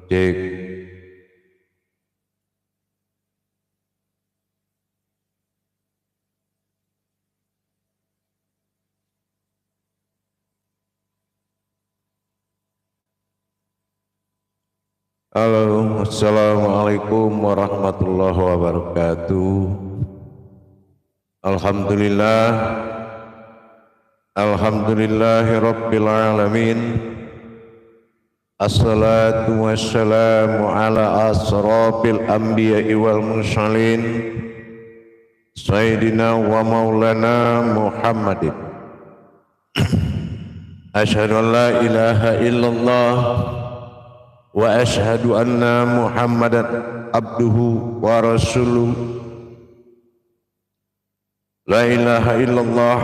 Cek. Halo, assalamualaikum warahmatullahi wabarakatuh. Alhamdulillah, alhamdulillahi rabbil alamin. Assalatu wassalamu ala asrafil anbiya'i wal mursalin Sayyidina wa maulana Muhammadin. Asyhadu an la ilaha illallah wa asyhadu anna Muhammadan abduhu wa rasuluh. La ilaha illallah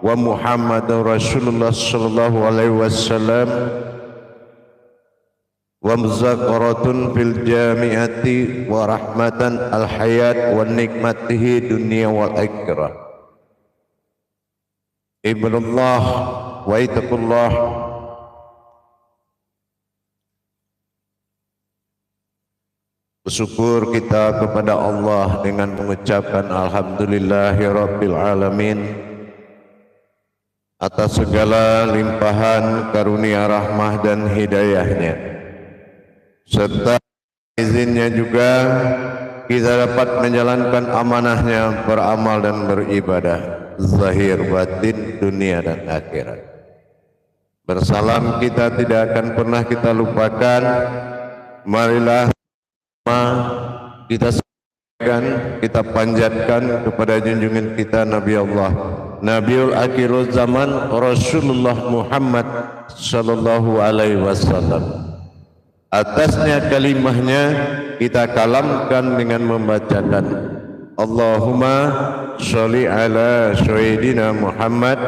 wa Muhammadur Rasulullah sallallahu alaihi wasallam. Wa muzakaratun fil jami'ati wa rahmatan al hayat wa nikmatihi dunia wal akhirah. Ibadallah wa ittaqullah. Bersyukur kita kepada Allah dengan mengucapkan alhamdulillahirabbil alamin atas segala limpahan karunia rahmah dan hidayahnya, serta izinnya juga kita dapat menjalankan amanahnya, beramal dan beribadah zahir batin dunia dan akhirat. Bersalam kita tidak akan pernah kita lupakan. Marilah kita sampaikan, kita panjatkan kepada junjungan kita Nabi Allah, Nabiul Akhirul Zaman, Rasulullah Muhammad sallallahu alaihi wasallam. Atasnya kalimahnya kita kalamkan dengan membacakan Allahumma sholli ala sayyidina Muhammad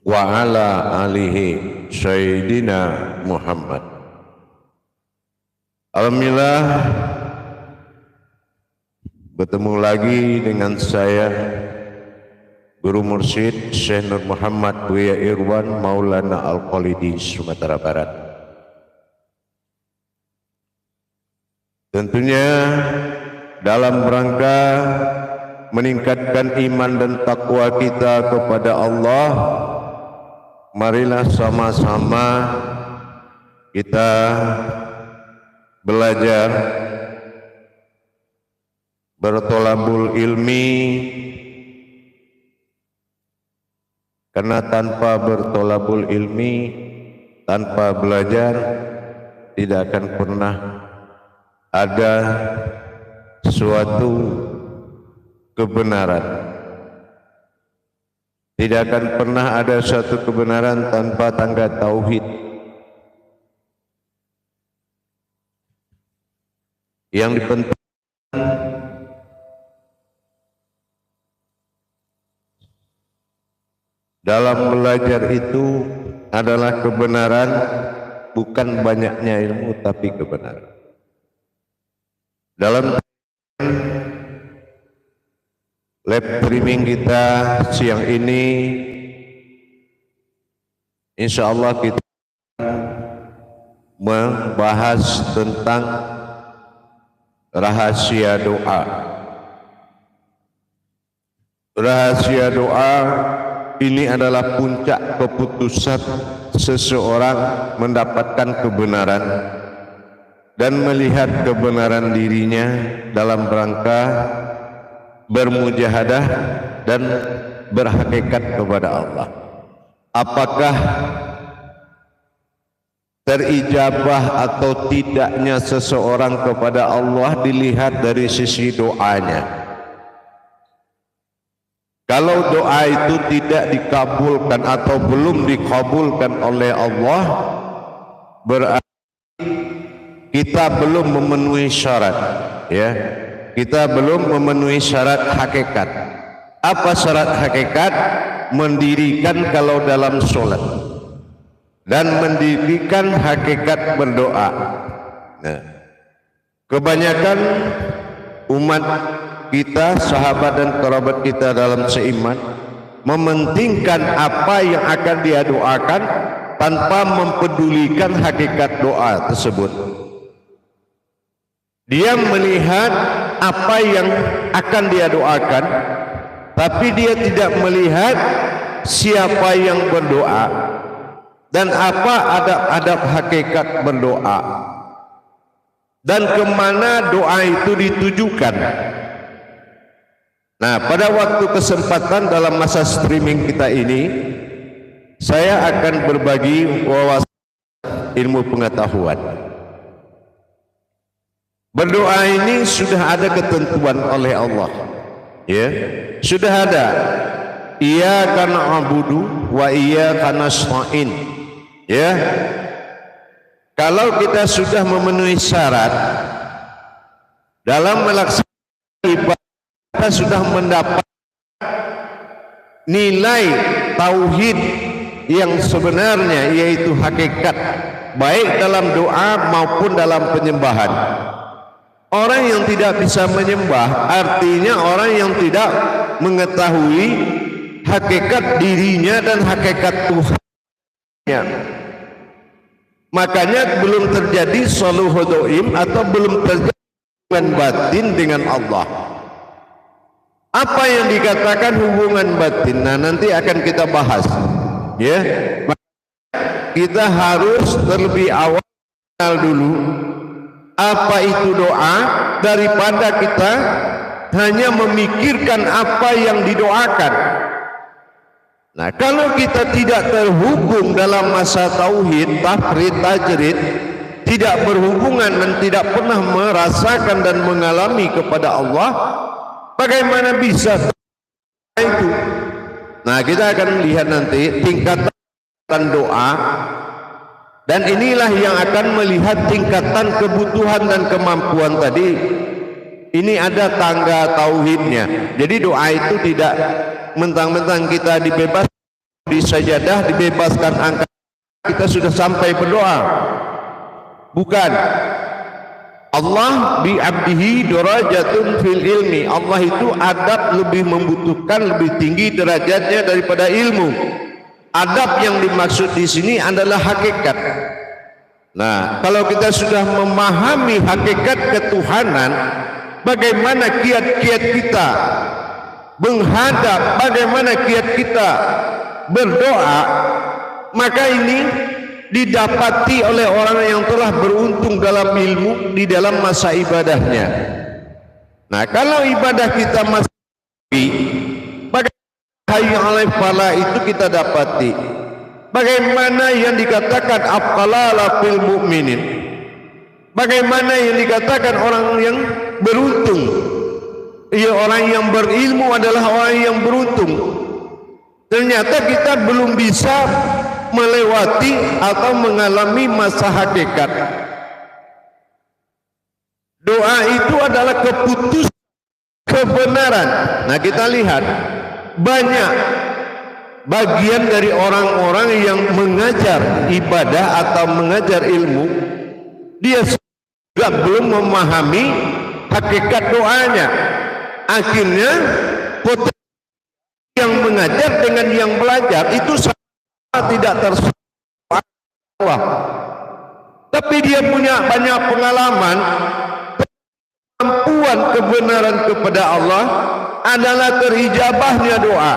wa ala alihi sayyidina Muhammad. Alhamdulillah bertemu lagi dengan saya Guru Mursyid Syekh Nur Muhammad Buya Irwan Maulana Al-Khalidi Sumatera Barat. Tentunya dalam rangka meningkatkan iman dan takwa kita kepada Allah, marilah sama-sama kita belajar, bertolabul ilmi, karena tanpa bertolabul ilmi, tanpa belajar, tidak akan pernah ada suatu kebenaran. Tidak akan pernah ada suatu kebenaran tanpa tangga tauhid. Yang dipentingkan dalam belajar itu adalah kebenaran, bukan banyaknya ilmu tapi kebenaran. Dalam live streaming kita siang ini, insya Allah kita membahas tentang rahasia doa. Rahasia doa ini adalah puncak keputusan seseorang mendapatkan kebenaran dan melihat kebenaran dirinya dalam rangka bermujahadah dan berhakikat kepada Allah. Apakah terijabah atau tidaknya seseorang kepada Allah dilihat dari sisi doanya. Kalau doa itu tidak dikabulkan atau belum dikabulkan oleh Allah, berarti kita belum memenuhi syarat, ya. Kita belum memenuhi syarat hakikat. Apa syarat hakikat? Mendirikan kalau dalam sholat dan mendirikan hakikat berdoa. Nah, kebanyakan umat kita, sahabat dan kerabat kita dalam seiman, mementingkan apa yang akan dia doakan tanpa mempedulikan hakikat doa tersebut. Dia melihat apa yang akan dia doakan, tapi dia tidak melihat siapa yang berdoa dan apa adab-adab hakikat berdoa dan kemana doa itu ditujukan. Nah, pada waktu kesempatan dalam masa streaming kita ini, saya akan berbagi wawasan ilmu pengetahuan. Berdoa ini sudah ada ketentuan oleh Allah, ya, sudah ada. Iyyaka na'budu wa iyyaka nasta'in, ya. Kalau kita sudah memenuhi syarat dalam melaksanakan ibadah, kita sudah mendapat nilai tauhid yang sebenarnya, yaitu hakikat, baik dalam doa maupun dalam penyembahan. Orang yang tidak bisa menyembah artinya orang yang tidak mengetahui hakikat dirinya dan hakikat Tuhannya. Makanya belum terjadi suluhu dhaim atau belum terjadi hubungan batin dengan Allah. Apa yang dikatakan hubungan batin? Nah, nanti akan kita bahas, ya. Kita harus terlebih awal kenal dulu apa itu doa daripada kita hanya memikirkan apa yang didoakan. Nah, kalau kita tidak terhubung dalam masa tauhid, tafrid, tajrid, tidak berhubungan dan tidak pernah merasakan dan mengalami kepada Allah, bagaimana bisa itu? Nah, kita akan melihat nanti tingkatan doa, dan inilah yang akan melihat tingkatan kebutuhan dan kemampuan tadi. Ini ada tangga tauhidnya. Jadi doa itu tidak mentang-mentang kita dibebas di sajadah, dibebaskan angkat, kita sudah sampai berdoa. Bukan. Allah bi abdihi darajatun fil ilmi. Allah itu adab lebih membutuhkan, lebih tinggi derajatnya daripada ilmu. Adab yang dimaksud di sini adalah hakikat. Nah, kalau kita sudah memahami hakikat ketuhanan, bagaimana kiat-kiat kita menghadap, bagaimana kiat kita berdoa, maka ini didapati oleh orang yang telah beruntung dalam ilmu di dalam masa ibadahnya. Nah, kalau ibadah kita masih hayya 'alal falah itu kita dapati. Bagaimana yang dikatakan afqalala fil mu'minin? Bagaimana yang dikatakan orang yang beruntung? Ya, orang yang berilmu adalah orang yang beruntung. Ternyata kita belum bisa melewati atau mengalami masa hakikat. Doa itu adalah keputusan kebenaran. Nah, kita lihat banyak bagian dari orang-orang yang mengajar ibadah atau mengajar ilmu, dia juga belum memahami hakikat doanya. Akhirnya yang mengajar dengan yang belajar itu sama, tidak tersuai Allah. Tapi dia punya banyak pengalaman, kemampuan kebenaran kepada Allah adalah terijabahnya doa.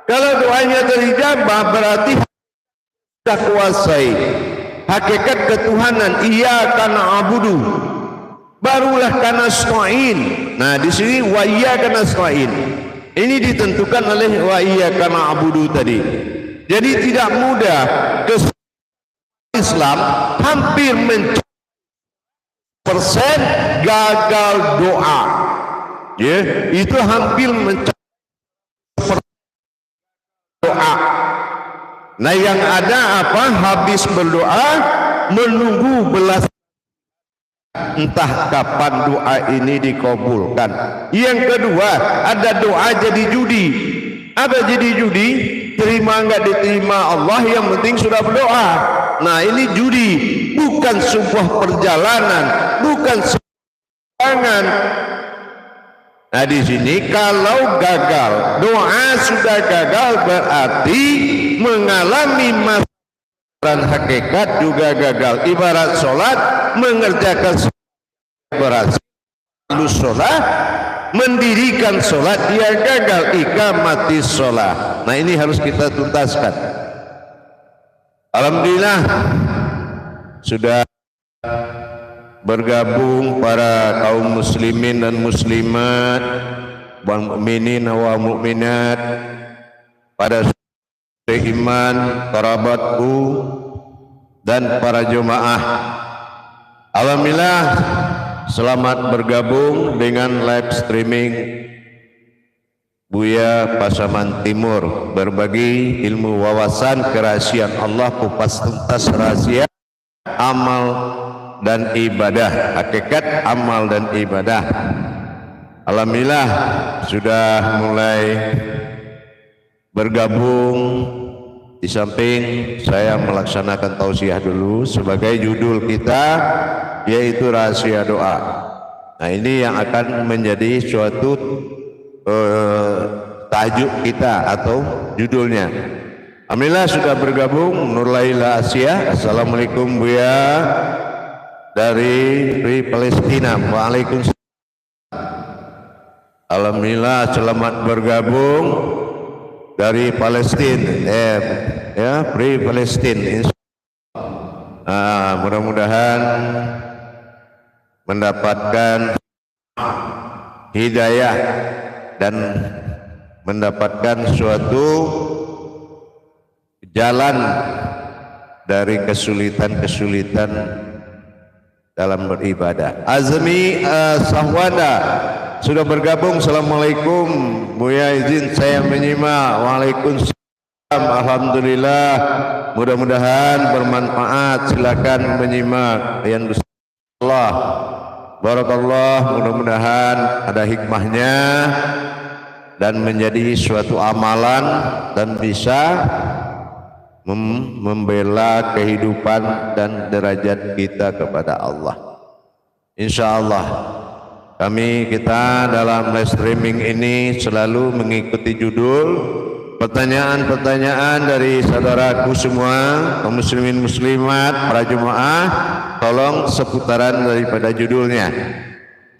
Kalau doanya terijabah berarti sudah kuasai hakikat ketuhanan. Iyyaka na'budu, barulah nasta'in. Nah, di sini wa iyyaka nasta'in ini ditentukan oleh wa iyyaka na'budu tadi. Jadi tidak mudah ke Islam hampir mencapai persen gagal doa. Ya, itu hampir mencapai doa. Nah, yang ada apa? Habis berdoa menunggu belas, entah kapan doa ini dikabulkan. Yang kedua, ada doa jadi judi. Apa jadi judi? Terima enggak diterima Allah, yang penting sudah berdoa. Nah, ini judi, bukan sebuah perjalanan, bukan sebuah. Nah, di sini kalau gagal, doa sudah gagal berarti mengalami masa hakikat juga gagal. Ibarat sholat, mengerjakan berhasil, sholat, mendirikan sholat dia gagal, iqamati sholat. Nah ini harus kita tuntaskan. Alhamdulillah sudah bergabung para kaum muslimin dan muslimat, wal mukminin wa mukminat, pada iman, kerabatku dan para jemaah. Alhamdulillah selamat bergabung dengan live streaming Buya Pasaman Timur, berbagi ilmu wawasan kerahasiaan Allah, kupas tuntas rahasia amal dan ibadah, hakikat amal dan ibadah. Alhamdulillah sudah mulai bergabung. Di samping saya melaksanakan tausiah dulu sebagai judul kita, yaitu rahasia doa. Nah ini yang akan menjadi suatu tajuk kita atau judulnya. Alhamdulillah sudah bergabung Nurlaila Asia. Assalamualaikum Buya dari Palestina. Waalaikumsalam. Alhamdulillah selamat bergabung dari Palestina, ya, Free Palestine. Mudah-mudahan mendapatkan hidayah dan mendapatkan suatu jalan dari kesulitan-kesulitan dalam beribadah. Azmi Sahwada sudah bergabung. Assalamualaikum Buya, izin saya menyimak. Waalaikumsalam. Alhamdulillah, mudah-mudahan bermanfaat. Silakan menyimak yang Allah. Barakallah, mudah-mudahan ada hikmahnya dan menjadi suatu amalan dan bisa membela kehidupan dan derajat kita kepada Allah. Insya Allah kita dalam live streaming ini selalu mengikuti judul pertanyaan-pertanyaan dari saudaraku semua, kaum muslimin muslimat, para jemaah. Tolong seputaran daripada judulnya,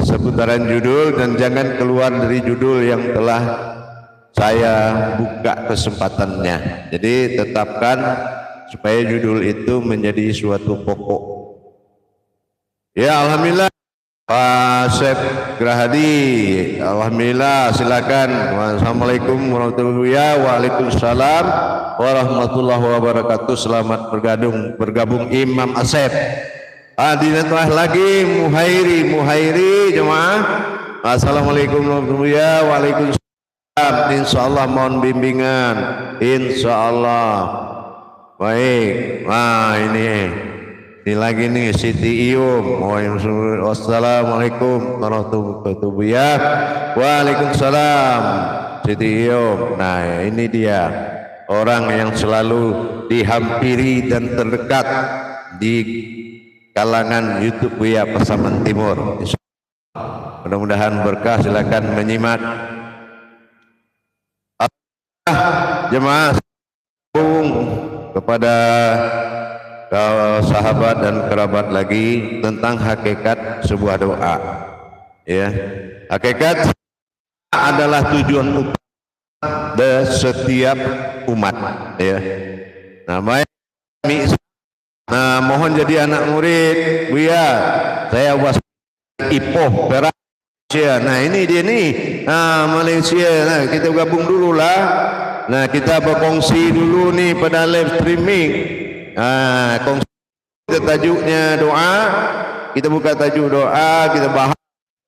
seputaran judul, dan jangan keluar dari judul yang telah saya buka kesempatannya. Jadi tetapkan supaya judul itu menjadi suatu pokok. Ya alhamdulillah, Pak Syekh Grahadi, alhamdulillah, silakan. Wassalamualaikum warahmatullahi wabarakatuh. Waalaikumsalam warahmatullahi wabarakatuh. Selamat bergabung Imam Asep. Dinatlah lagi Muhairi jemaah. Assalamualaikum warahmatullahi wabarakatuh. Waalaikumsalam. Insyaallah mohon bimbingan. Insyaallah. Baik. Nah ini lagi nih Siti Iyum. Wassalamualaikum warahmatullahi wabarakatuh. Waalaikumsalam Siti Iyum. Nah ini dia orang yang selalu dihampiri dan terdekat di kalangan YouTube Buya Pasaman Timur. Mudah-mudahan berkah. Silakan menyimak. Jemaah kepada sahabat dan kerabat lagi tentang hakikat sebuah doa. Ya, hakikat adalah tujuan utama setiap umat. Ya, nah, mohon jadi anak murid Buya. Saya Ipoh Perak Malaysia. Nah ini dia nih. Nah Malaysia. Nah kita gabung dulu lah. Nah kita berkongsi dulu nih pada live streaming. Nah, tajuknya doa, kita buka tajuk doa, kita bahas.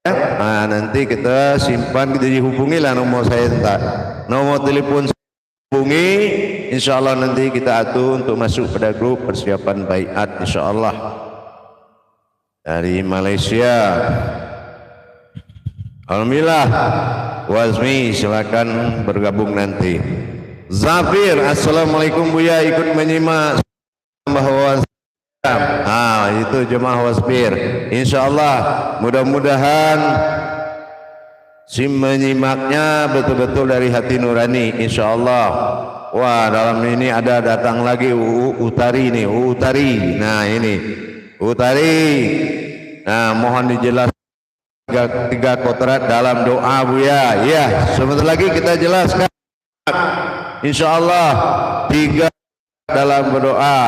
Nah, nanti kita simpan, kita dihubungi lah nomor saya entar. Nomor telepon saya hubungi, insya Allah nanti kita atur untuk masuk pada grup persiapan baiat, insya Allah. Dari Malaysia. Alhamdulillah. Wazmi, silakan bergabung nanti. Zafir, assalamualaikum Buya, ikut menyimak. Bahwa itu jemaah wasbir. Insyaallah mudah-mudahan menyimaknya betul-betul dari hati nurani. Insyaallah Wah, dalam ini ada datang lagi Utari nih, Utari. Nah, ini Utari. Nah, mohon dijelaskan tiga kodrat dalam doa Buya. Ya, sebentar lagi kita jelaskan. Insyaallah tiga dalam berdoa.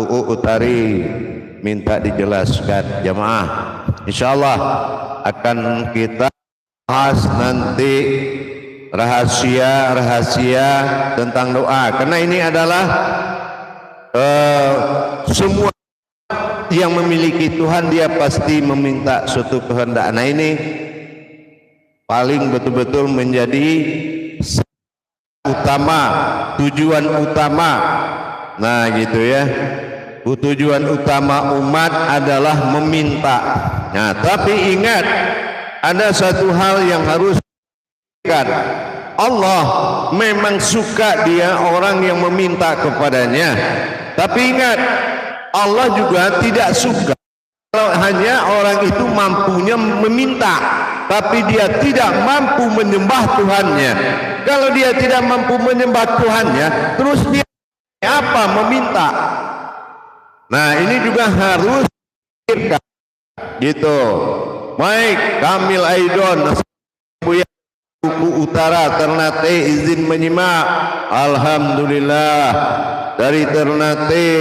Utari minta dijelaskan jamaah. Insyaallah akan kita bahas nanti rahasia tentang doa, karena ini adalah semua yang memiliki Tuhan dia pasti meminta suatu kehendak. Nah, ini paling betul-betul menjadi utama, tujuan utama. Nah, gitu ya, tujuan utama umat adalah meminta. Nah, tapi ingat, ada satu hal yang harus Allah memang suka dia orang yang meminta kepadanya, tapi ingat Allah juga tidak suka kalau hanya orang itu mampunya meminta tapi dia tidak mampu menyembah Tuhannya. Kalau dia tidak mampu menyembah Tuhannya, terus dia apa meminta? Nah, ini juga harus dipikirkan gitu. Baik, Kamil Aidon Buku Utara Ternate izin menyimak. Alhamdulillah dari Ternate,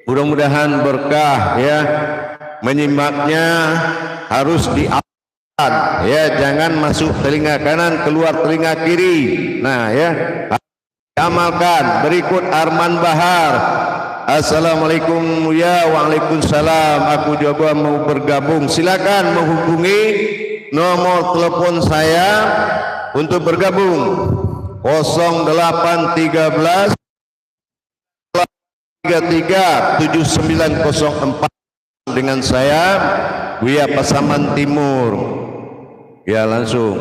mudah-mudahan berkah ya. Menyimaknya harus diamalkan ya, jangan masuk telinga kanan keluar telinga kiri. Nah ya, diamalkan. Berikut Arman Bahar. Assalamualaikum ya. Waalaikumsalam. Aku juga mau bergabung. Silakan menghubungi nomor telepon saya untuk bergabung 0813 33 7904 dengan saya Buya Pasaman Timur ya, langsung.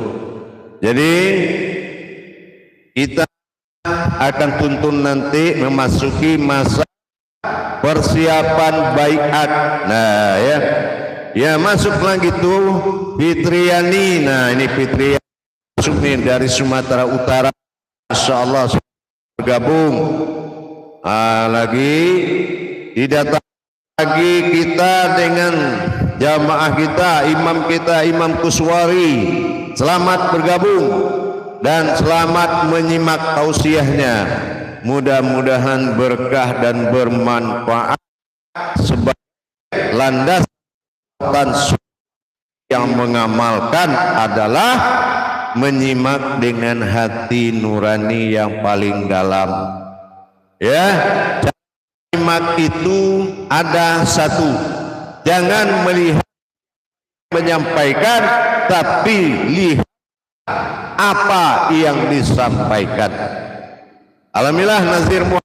Jadi kita akan tuntun nanti memasuki masa persiapan baiat. Nah ya, ya masuk lagi tuh Fitriani. Nah, ini Fitriani masuk nih dari Sumatera Utara. Insyaallah bergabung. Lagi didatang lagi kita dengan jamaah kita, Imam Kuswari. Selamat bergabung dan selamat menyimak tausiahnya. Mudah-mudahan berkah dan bermanfaat sebagai landasan yang mengamalkan adalah menyimak dengan hati nurani yang paling dalam ya. Menyimak itu ada satu, jangan melihat menyampaikan, tapi lihat apa yang disampaikan. Alhamdulillah Nazir Muhammad.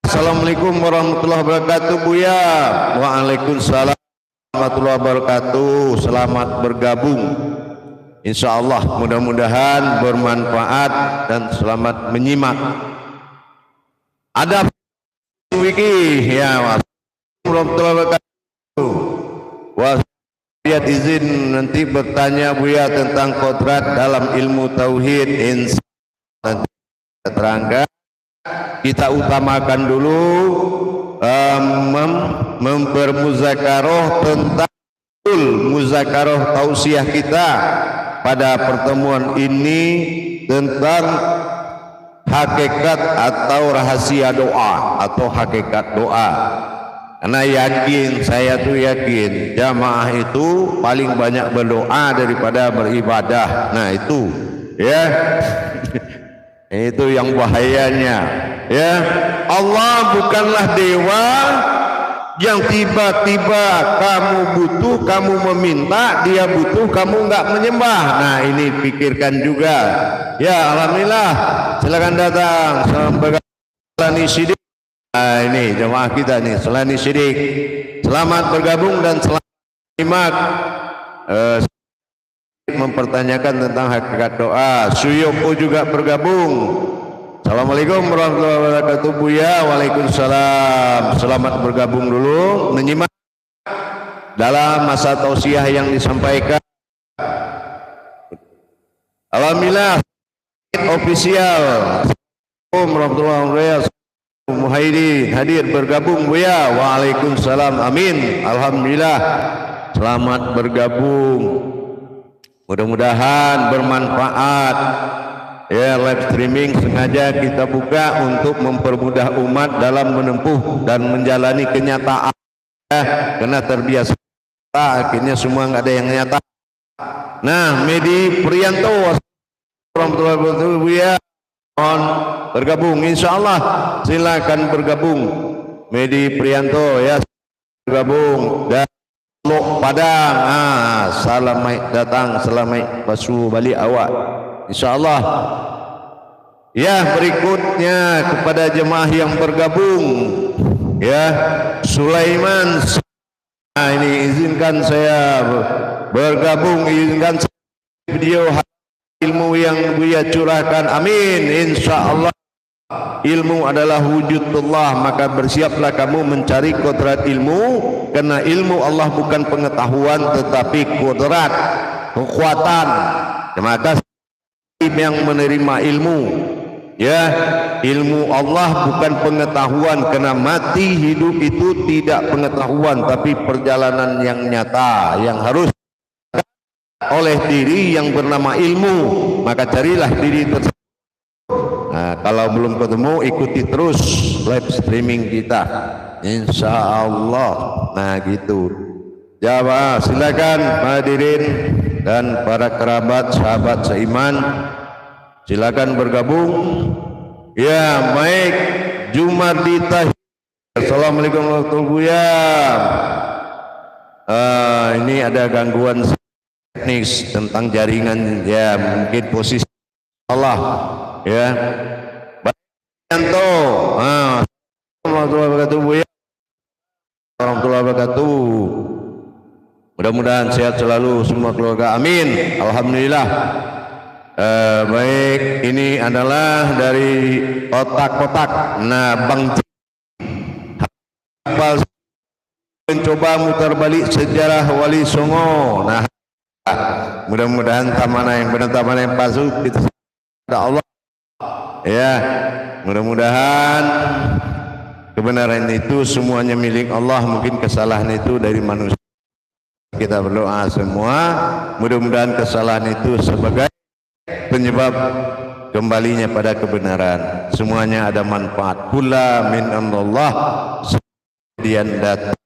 Assalamualaikum warahmatullahi wabarakatuh Buya. Waalaikumsalam warahmatullahi wabarakatuh. Selamat bergabung. Insyaallah mudah-mudahan bermanfaat dan selamat menyimak. Ada wiki ya, warahmatullahi wabarakatuh. Wasiat izin nanti bertanya Buya tentang kodrat dalam ilmu tauhid. Nanti terangkan. Kita utamakan dulu mempermuzakaroh tentang muzakaroh tausiah kita pada pertemuan ini tentang hakikat atau rahasia doa atau hakikat doa. Karena yakin, saya tuh yakin jamaah itu paling banyak berdoa daripada beribadah. Nah itu ya. Itu yang bahayanya ya. Allah bukanlah dewa yang tiba-tiba kamu butuh, kamu meminta, dia butuh, kamu enggak menyembah. Nah ini pikirkan juga ya. Alhamdulillah, silakan datang. Selani Sidik. Nah ini jemaah kita nih, Selani Sidik. Selamat bergabung dan selamat menyimak. Mempertanyakan tentang hakikat doa. Suyoko juga bergabung. Assalamualaikum warahmatullahi wabarakatuh Buya. Waalaikumsalam. Selamat bergabung dulu menyimak dalam masa tausiah yang disampaikan. Alhamdulillah official Warahmatullahi wabarakatuh. Muhyiddin hadir bergabung Buya. Waalaikumsalam. Amin. Alhamdulillah. Selamat bergabung. Mudah-mudahan bermanfaat. Ya, live streaming sengaja kita buka untuk mempermudah umat dalam menempuh dan menjalani kenyataan. Ya, karena terbiasa akhirnya semua nggak ada yang nyata. Nah, Medi Prianto, warahmatullahi wabarakatuh. Buya, mohon bergabung. Insyaallah silakan bergabung. Medi Prianto ya, bergabung. Dan Lok Padang, salamai datang, selamai basu balik awak. Insyaallah. Ya, berikutnya kepada jemaah yang bergabung ya, Sulaiman. Ini izinkan saya bergabung, izinkan saya video ilmu yang Buya curahkan. Amin. Insyaallah ilmu adalah wujudullah, maka bersiaplah kamu mencari kodrat ilmu, karena ilmu Allah bukan pengetahuan tetapi kodrat, kekuatan. Maka yang menerima ilmu ya, ilmu Allah bukan pengetahuan, karena mati hidup itu tidak pengetahuan tapi perjalanan yang nyata yang harus oleh diri yang bernama ilmu. Maka carilah diri tersebut. Nah, kalau belum ketemu ikuti terus live streaming kita, insyaallah. Nah gitu. Jawab, silakan hadirin dan para kerabat sahabat seiman, silakan bergabung. Ya, baik. Jumardita, assalamualaikum warahmatullahi wabarakatuh. Ini ada gangguan teknis tentang jaringan ya, mungkin posisi Allah ya. Baik, Yanto. Warahmatullahi wabarakatuh. Warahmatullahi wabarakatuh. Mudah-mudahan sehat selalu semua keluarga. Amin. Alhamdulillah. Baik, ini adalah dari kotak-kotak. Nah, Bang mencoba mutar balik sejarah Wali Songo. Nah, mudah-mudahan tamana yang benar, tamana yang palsu kita ada Allah. Ya, mudah-mudahan kebenaran itu semuanya milik Allah. Mungkin kesalahan itu dari manusia. Kita berdoa semua, mudah-mudahan kesalahan itu sebagai penyebab kembalinya pada kebenaran. Semuanya ada manfaat pula min Allah, kemudian datang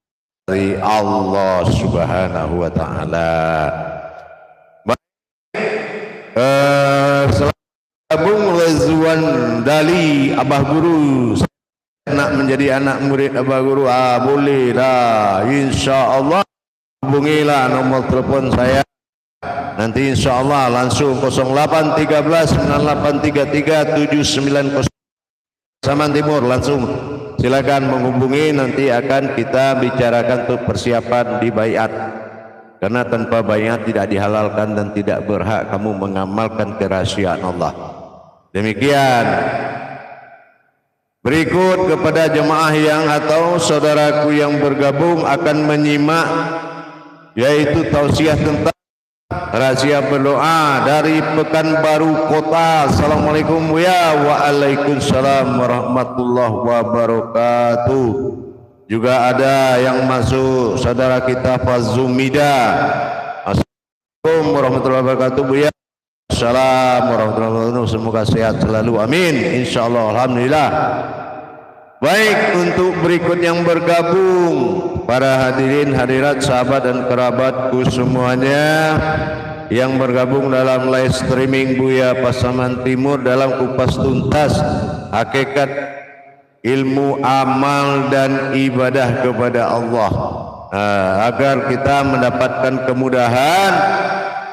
dari Allah Subhanahu wa taala. Selamat Rezwan Dali, Abah Guru. Nak menjadi anak murid Abah Guru, boleh dah. Insyaallah hubungilah nomor telepon saya. Nanti insyaallah langsung 0813 9833 790 Saman Timur, langsung silakan menghubungi. Nanti akan kita bicarakan untuk persiapan di baiat, karena tanpa baiat tidak dihalalkan dan tidak berhak kamu mengamalkan kerahasiaan Allah. Demikian. Berikut kepada jemaah yang atau saudaraku yang bergabung akan menyimak, yaitu tausiah tentang rahasia berdoa dari Pekanbaru Kota. Assalamualaikum ya. Waalaikumsalam warahmatullahi wabarakatuh. Juga ada yang masuk saudara kita Fazumida. Assalamualaikum warahmatullahi wabarakatuh Buya. Assalamualaikum warahmatullahi wabarakatuh. Semoga sehat selalu. Amin. Insyaallah. Alhamdulillah. Baik, untuk berikut yang bergabung, para hadirin hadirat sahabat dan kerabatku semuanya yang bergabung dalam live streaming Buya Pasaman Timur dalam kupas tuntas hakikat ilmu amal dan ibadah kepada Allah, agar kita mendapatkan kemudahan.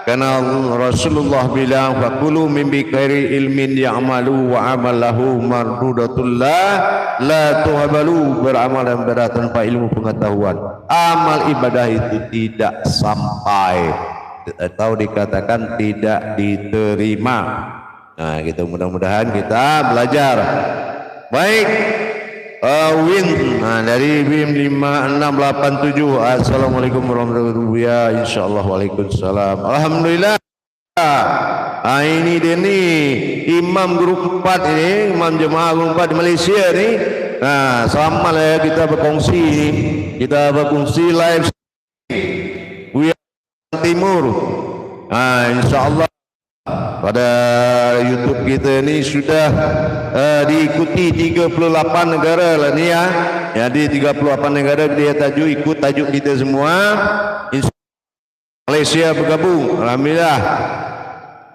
Karena Rasulullah bilang, fakulu mimbi khairi ilmin ya'malu wa amalahu mardudatullah la tuhabalu, beramal dan berat tanpa ilmu pengetahuan, amal ibadah itu tidak sampai atau dikatakan tidak diterima. Nah gitu, mudah-mudahan kita belajar. Baik, Win, dari BIM 5687. Assalamualaikum warahmatullahi wabarakatuh. Ya, insyaallah. Waalaikumsalam. Alhamdulillah. Ini dia ni imam grup 4 ini, imam jemaah grup 4 di Malaysia ni. Sama lah kita berkongsi ni. Kita berkongsi live Buya Timur. InsyaAllah pada YouTube kita ni sudah diikuti 38 negara lah ni ya. Jadi 38 negara dia ikut tajuk kita semua. Malaysia bergabung, alhamdulillah.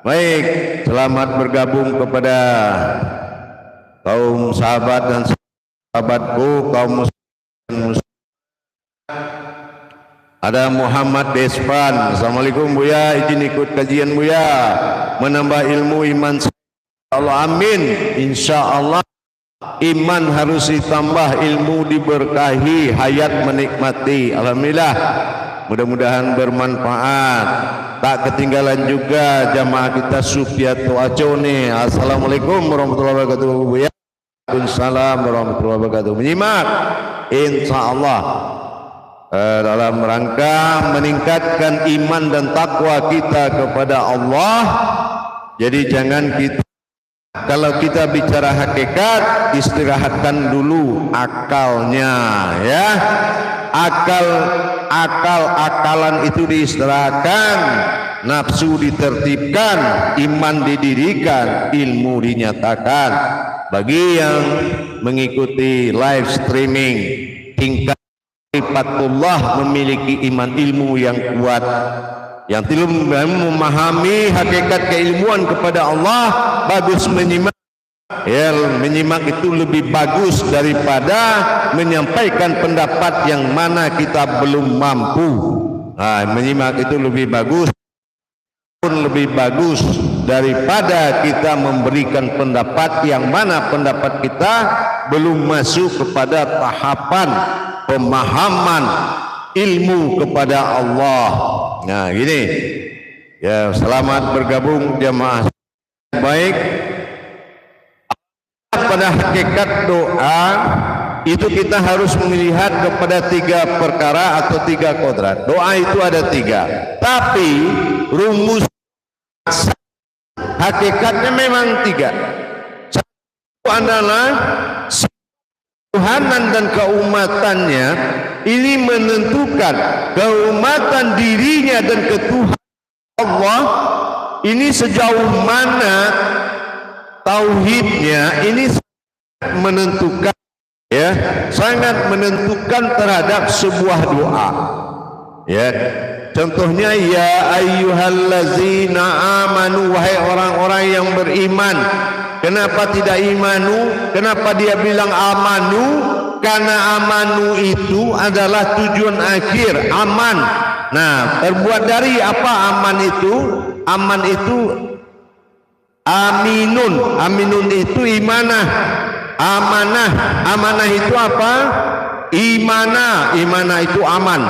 Baik, selamat bergabung kepada kaum sahabat dan sahabatku, kaum muslim. Ada Muhammad Despan. Assalamualaikum Buya, izin ikut kajian Buya, menambah ilmu iman. Allah amin. InsyaAllah iman harus ditambah, ilmu diberkahi, hayat menikmati. Alhamdulillah, mudah-mudahan bermanfaat. Tak ketinggalan juga jamaah kita Sufiato Acone. Assalamualaikum warahmatullahi wabarakatuh Buya. Waalaikumsalam warahmatullahi wabarakatuh. Menyimak InsyaAllah dalam rangka meningkatkan iman dan takwa kita kepada Allah. Jadi jangan kita, kalau kita bicara hakikat, istirahatkan dulu akalnya ya. Akalan itu diistirahatkan, nafsu ditertibkan, iman didirikan, ilmu dinyatakan. Bagi yang mengikuti live streaming, tingkat sifatullah memiliki iman ilmu yang kuat, yang belum memahami hakikat keilmuan kepada Allah, bagus menyimak. Ya, menyimak itu lebih bagus daripada menyampaikan pendapat yang mana kita belum mampu. Menyimak itu lebih bagus, pun lebih bagus daripada kita memberikan pendapat yang mana pendapat kita belum masuk kepada tahapan pemahaman ilmu kepada Allah. Nah, gini ya, selamat bergabung jamaah. Baik, pada hakikat doa itu kita harus melihat kepada 3 perkara atau 3 kodrat. Doa itu ada 3, tapi rumus hakikatnya memang 3. Satu adalah Tuhanan dan keumatannya ini menentukan keumatan dirinya dan ketuhanan Allah ini sejauh mana tauhidnya ini menentukan ya, sangat menentukan terhadap sebuah doa ya. Contohnya ya ayyuhallazina amanu, wahai orang-orang yang beriman. Kenapa tidak imanu? Kenapa dia bilang amanu? Karena amanu itu adalah tujuan akhir, aman. Nah, terbuat dari apa aman itu? Aman itu aminun. Aminun itu imanah. Amanah. Amanah itu apa? Imanah. Imanah itu aman.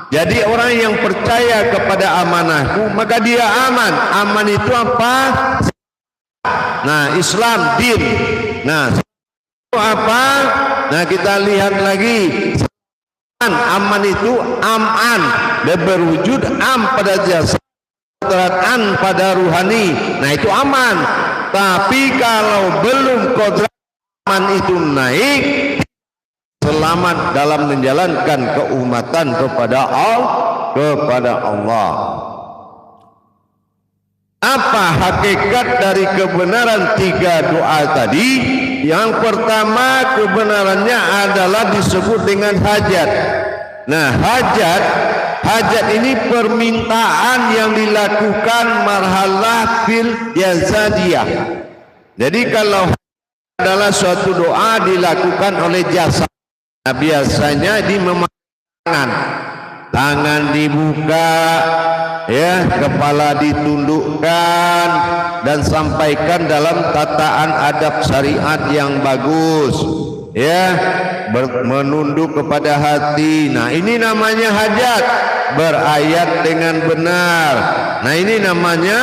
Jadi orang yang percaya kepada amanahku, maka dia aman. Aman itu apa? Nah, Islam, din. Nah, itu apa? Nah, kita lihat lagi. Aman itu am'an, dan berwujud am pada jasad, an pada ruhani. Nah, itu aman. Tapi kalau belum kodrat aman itu naik, selamat dalam menjalankan keumatan kepada Allah. Apa hakikat dari kebenaran 3 doa tadi? Yang pertama, kebenarannya adalah disebut dengan hajat. Nah, hajat ini permintaan yang dilakukan marhalah fil jazadiyah. Jadi kalau adalah suatu doa dilakukan oleh jasad, nah, biasanya di tangan dibuka ya, kepala ditundukkan dan sampaikan dalam tataan adab syariat yang bagus ya, menunduk kepada hati. Nah, ini namanya hajat, berayat dengan benar. Nah, ini namanya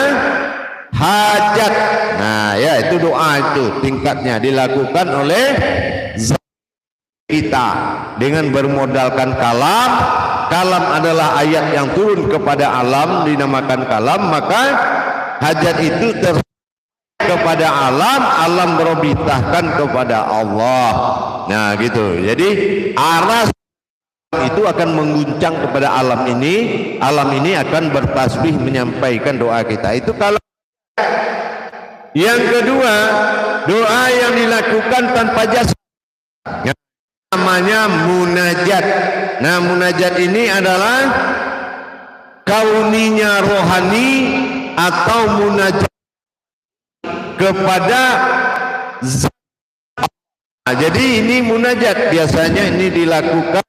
hajat. Nah, ya, itu doa, itu tingkatnya dilakukan oleh kita dengan bermodalkan kalam. Kalam adalah ayat yang turun kepada alam, dinamakan kalam. Maka hajat itu kepada alam, alam berobitahkan kepada Allah. Nah gitu. Jadi aras itu akan mengguncang kepada alam ini akan bertasbih menyampaikan doa kita. Itu kalau yang kedua, doa yang dilakukan tanpa jasa, namanya munajat. Nah, munajat ini adalah kauninya rohani atau munajat kepada zat. Nah, jadi ini munajat biasanya ini dilakukan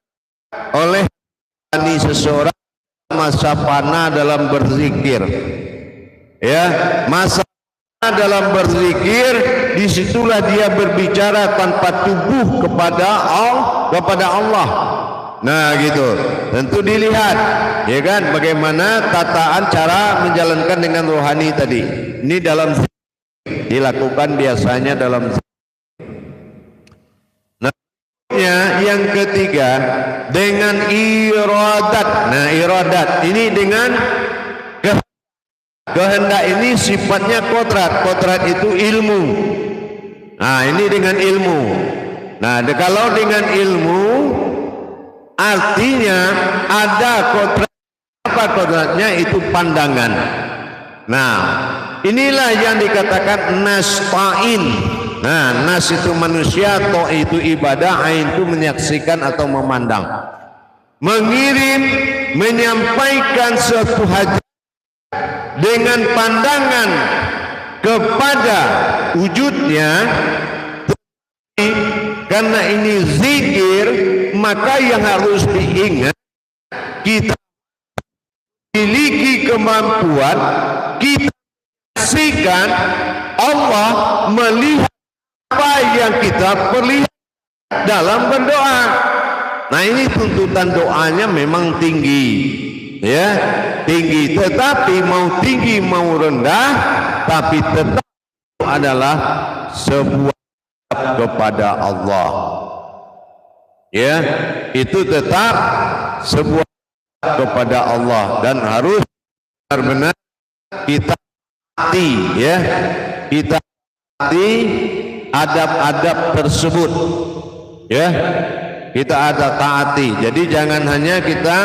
oleh seseorang masa panah dalam berzikir, ya, masa dalam berzikir, disitulah dia berbicara tanpa tubuh kepada Allah. Nah gitu, tentu dilihat, ya kan, bagaimana tataan cara menjalankan dengan rohani tadi. Ini dalam dilakukan biasanya dalam. Nah, yang ketiga dengan iradat. Nah, iradat ini dengan kehendak, ini sifatnya kodrat. Kodrat itu ilmu. Nah, ini dengan ilmu. Nah, kalau dengan ilmu artinya ada kodrat. Apa kodratnya? Itu pandangan. Nah, inilah yang dikatakan nasta'in. Nah, nas itu manusia, to itu ibadah, ain itu menyaksikan atau memandang. Mengirim, menyampaikan suatu hajat dengan pandangan kepada wujudnya. Karena ini zikir, maka yang harus diingat, kita memiliki kemampuan, kita saksikan Allah melihat apa yang kita perlihat dalam berdoa. Nah, ini tuntutan doanya memang tinggi, ya, tinggi. Tetapi mau tinggi mau rendah, tapi tetap adalah sebuah kepada Allah, ya, itu tetap sebuah kepada Allah dan harus benar-benar kita hati, ya, kita hati adab-adab tersebut, ya, kita ada taati. Jadi jangan hanya kita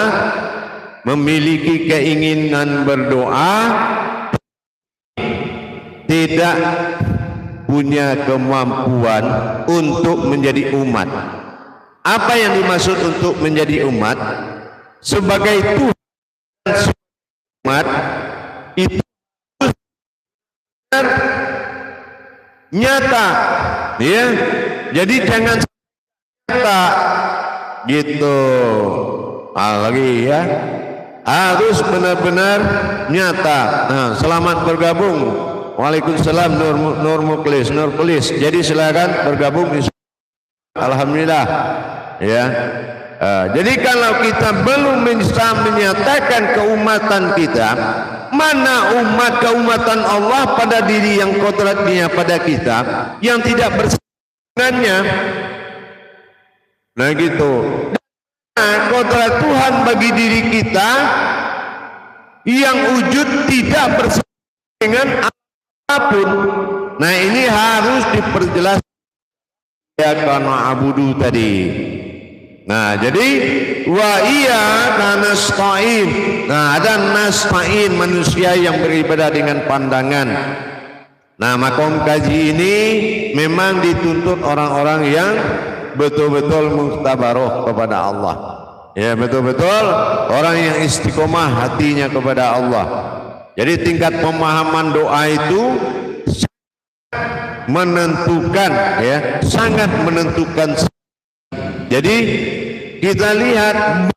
memiliki keinginan berdoa, tidak punya kemampuan untuk menjadi umat. Apa yang dimaksud untuk menjadi umat? Sebagai Tuhan umat itu nyata, ya. Jadi jangan nyata gitu. Lagi ya, harus benar-benar nyata. Nah, selamat bergabung. Waalaikumsalam Nur Muklis, Nur Pulis. Jadi silakan bergabung. Alhamdulillah, ya. Jadi kalau kita belum bisa menyatakan keumatan kita, mana keumatan Allah pada diri yang kodratnya pada kita yang tidak bersenangannya. Nah gitu. Nah, kodrat Tuhan bagi diri kita yang wujud tidak bersenangan dengan apapun. Nah, ini harus diperjelas ya karena abudu tadi. Nah, jadi wa iya nasta'in. Nah, ada nasta'in, manusia yang beribadah dengan pandangan. Nah, makom kaji ini memang dituntut orang-orang yang betul-betul mukhtabaroh kepada Allah. Ya, betul-betul orang yang istiqomah hatinya kepada Allah. Jadi tingkat pemahaman doa itu menentukan, ya, sangat menentukan. Jadi kita lihat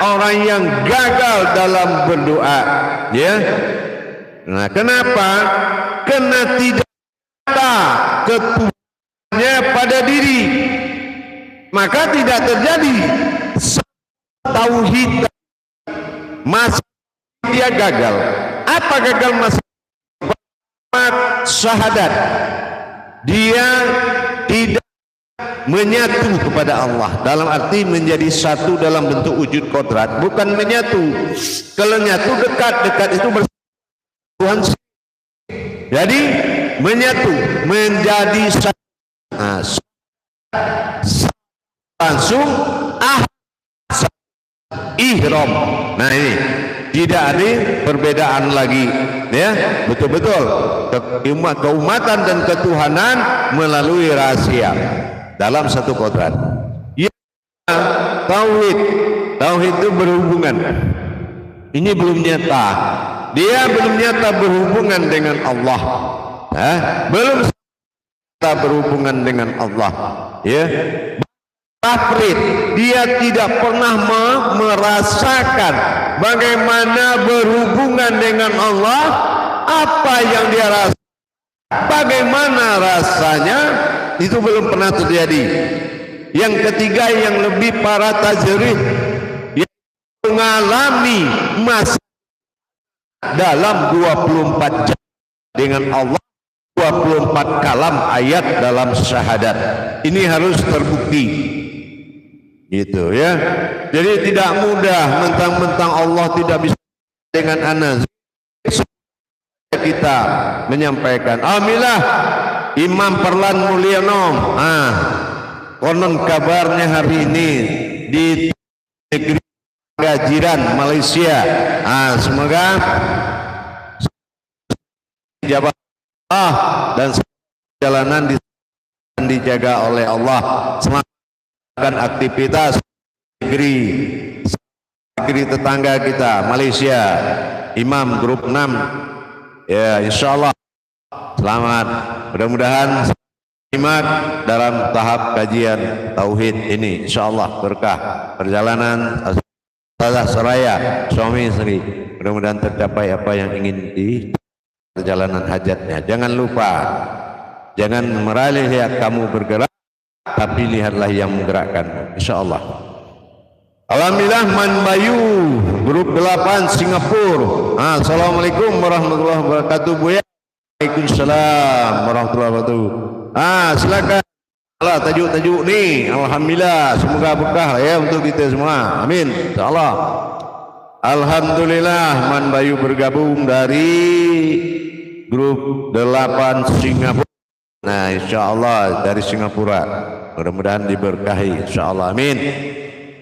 orang yang gagal dalam berdoa, ya. Nah, kenapa? Karena tidak ada ketuhanannya pada diri, maka tidak terjadi tauhid. Masa dia gagal. Apa gagal masa? Syahadat. Dia tidak menyatu kepada Allah, dalam arti menjadi satu dalam bentuk wujud kodrat, bukan menyatu. Kalau nyatu dekat itu bersama Tuhan Jadi menyatu menjadi satu. Nah, langsung ihram. Nah ini tidak ada perbedaan lagi, ya, betul-betul keumatan dan ketuhanan melalui rahasia dalam satu kodrat. Ya, tauhid itu berhubungan. Ini belum nyata, dia belum nyata berhubungan dengan Allah, belum nyata berhubungan dengan Allah, ya. Tafrid, dia tidak pernah merasakan bagaimana berhubungan dengan Allah, apa yang dia rasa, bagaimana rasanya, itu belum pernah terjadi. Yang ketiga yang lebih para tajrid, yang mengalami masa dalam 24 jam dengan Allah, 24 kalam ayat dalam syahadat. Ini harus terbukti. Gitu ya. Jadi tidak mudah mentang-mentang Allah tidak bisa dengan anas. Kita menyampaikan, alhamdulillah Imam Perlan Mulyono, konon kabarnya hari ini di negeri jiran Malaysia. Semoga jabat dan perjalanan dijaga oleh Allah. Semangat aktivitas negeri tetangga kita Malaysia, Imam grup 6, ya insyaallah selamat, mudah-mudahan selamat dalam tahap kajian tauhid ini, insyaallah berkah perjalanan Ustazah Soraya suami istri, mudah-mudahan tercapai apa yang ingin di perjalanan hajatnya. Jangan lupa, jangan meralih lihat kamu bergerak, tapi lihatlah yang menggerakkan, insyaallah. Alhamdulillah Manbayu grup 8 Singapura. Assalamualaikum warahmatullahi wabarakatuh. Buya. Waalaikumsalam warahmatullahi wabarakatuh. Silakan. Tajuk-tajuk nih, alhamdulillah, semoga berkah ya untuk kita semua. Amin. Insyaallah. Alhamdulillah Manbayu bergabung dari grup 8 Singapura. Nah, insyaallah dari Singapura, mudah-mudahan diberkahi, insyaallah, amin.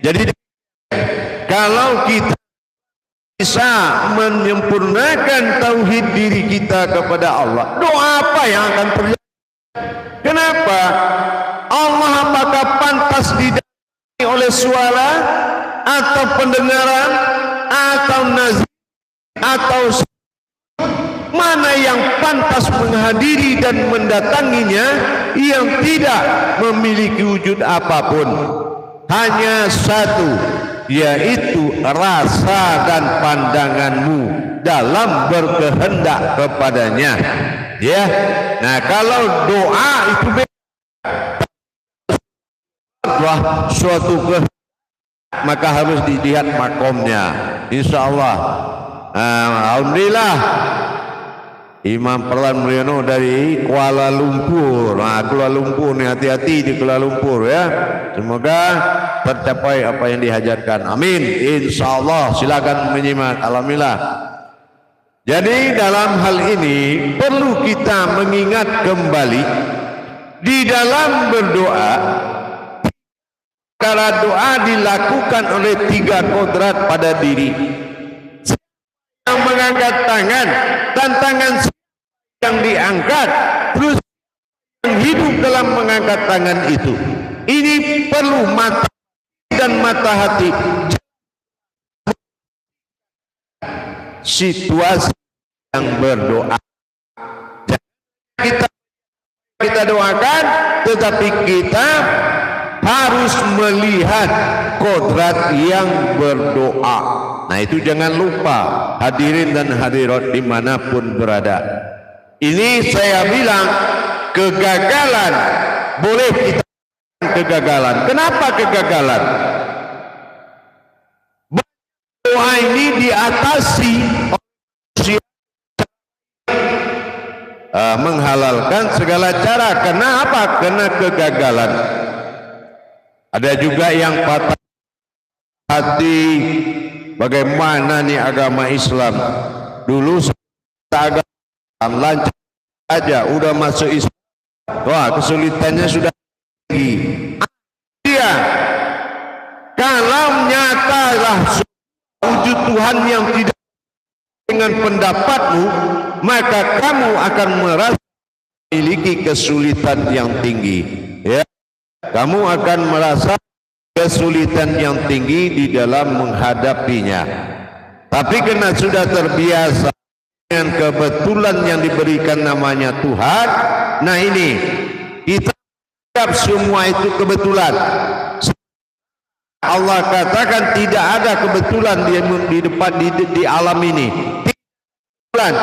Jadi kalau kita bisa menyempurnakan tauhid diri kita kepada Allah, doa apa yang akan terjadi? Kenapa? Allah apakah pantas didatangi oleh suara atau pendengaran atau nazar atau mana yang pantas menghadiri dan mendatanginya yang tidak memiliki wujud apapun? Hanya satu, yaitu rasa dan pandanganmu dalam berkehendak kepadanya. Ya, nah kalau doa itu suatu kehendak, maka harus dilihat makomnya. Insyaallah. Alhamdulillah. Imam Perlan Mulyono dari Kuala Lumpur. Kuala Lumpur nih, hati-hati di Kuala Lumpur ya. Semoga tercapai apa yang dihajatkan. Amin. Insyaallah. Silakan menyimak. Alhamdulillah. Jadi dalam hal ini perlu kita mengingat kembali di dalam berdoa. Karena doa dilakukan oleh 3 kodrat pada diri. Yang mengangkat tangan dan tangan yang diangkat, terus yang hidup dalam mengangkat tangan itu. Ini perlu mata dan mata hati. Situasi yang berdoa, kita doakan, tetapi kita harus melihat kodrat yang berdoa. Nah itu jangan lupa, hadirin dan hadirat dimanapun berada. Ini saya bilang kegagalan, boleh kita kegagalan. Kenapa kegagalan? Doa ini diatasi menghalalkan segala cara. Kenapa? Karena kegagalan. Ada juga yang patah hati, bagaimana nih agama Islam? Dulu agama lancar aja udah masuk Islam, wah kesulitannya sudah tinggi. Dia kalau nyatalah wujud Tuhan yang tidak dengan pendapatmu, maka kamu akan merasa memiliki kesulitan yang tinggi. Ya, kamu akan merasa kesulitan yang tinggi di dalam menghadapinya. Tapi karena sudah terbiasa dengan kebetulan yang diberikan namanya Tuhan, nah ini kita anggap semua itu kebetulan. Allah katakan tidak ada kebetulan di depan di alam ini. Kebetulan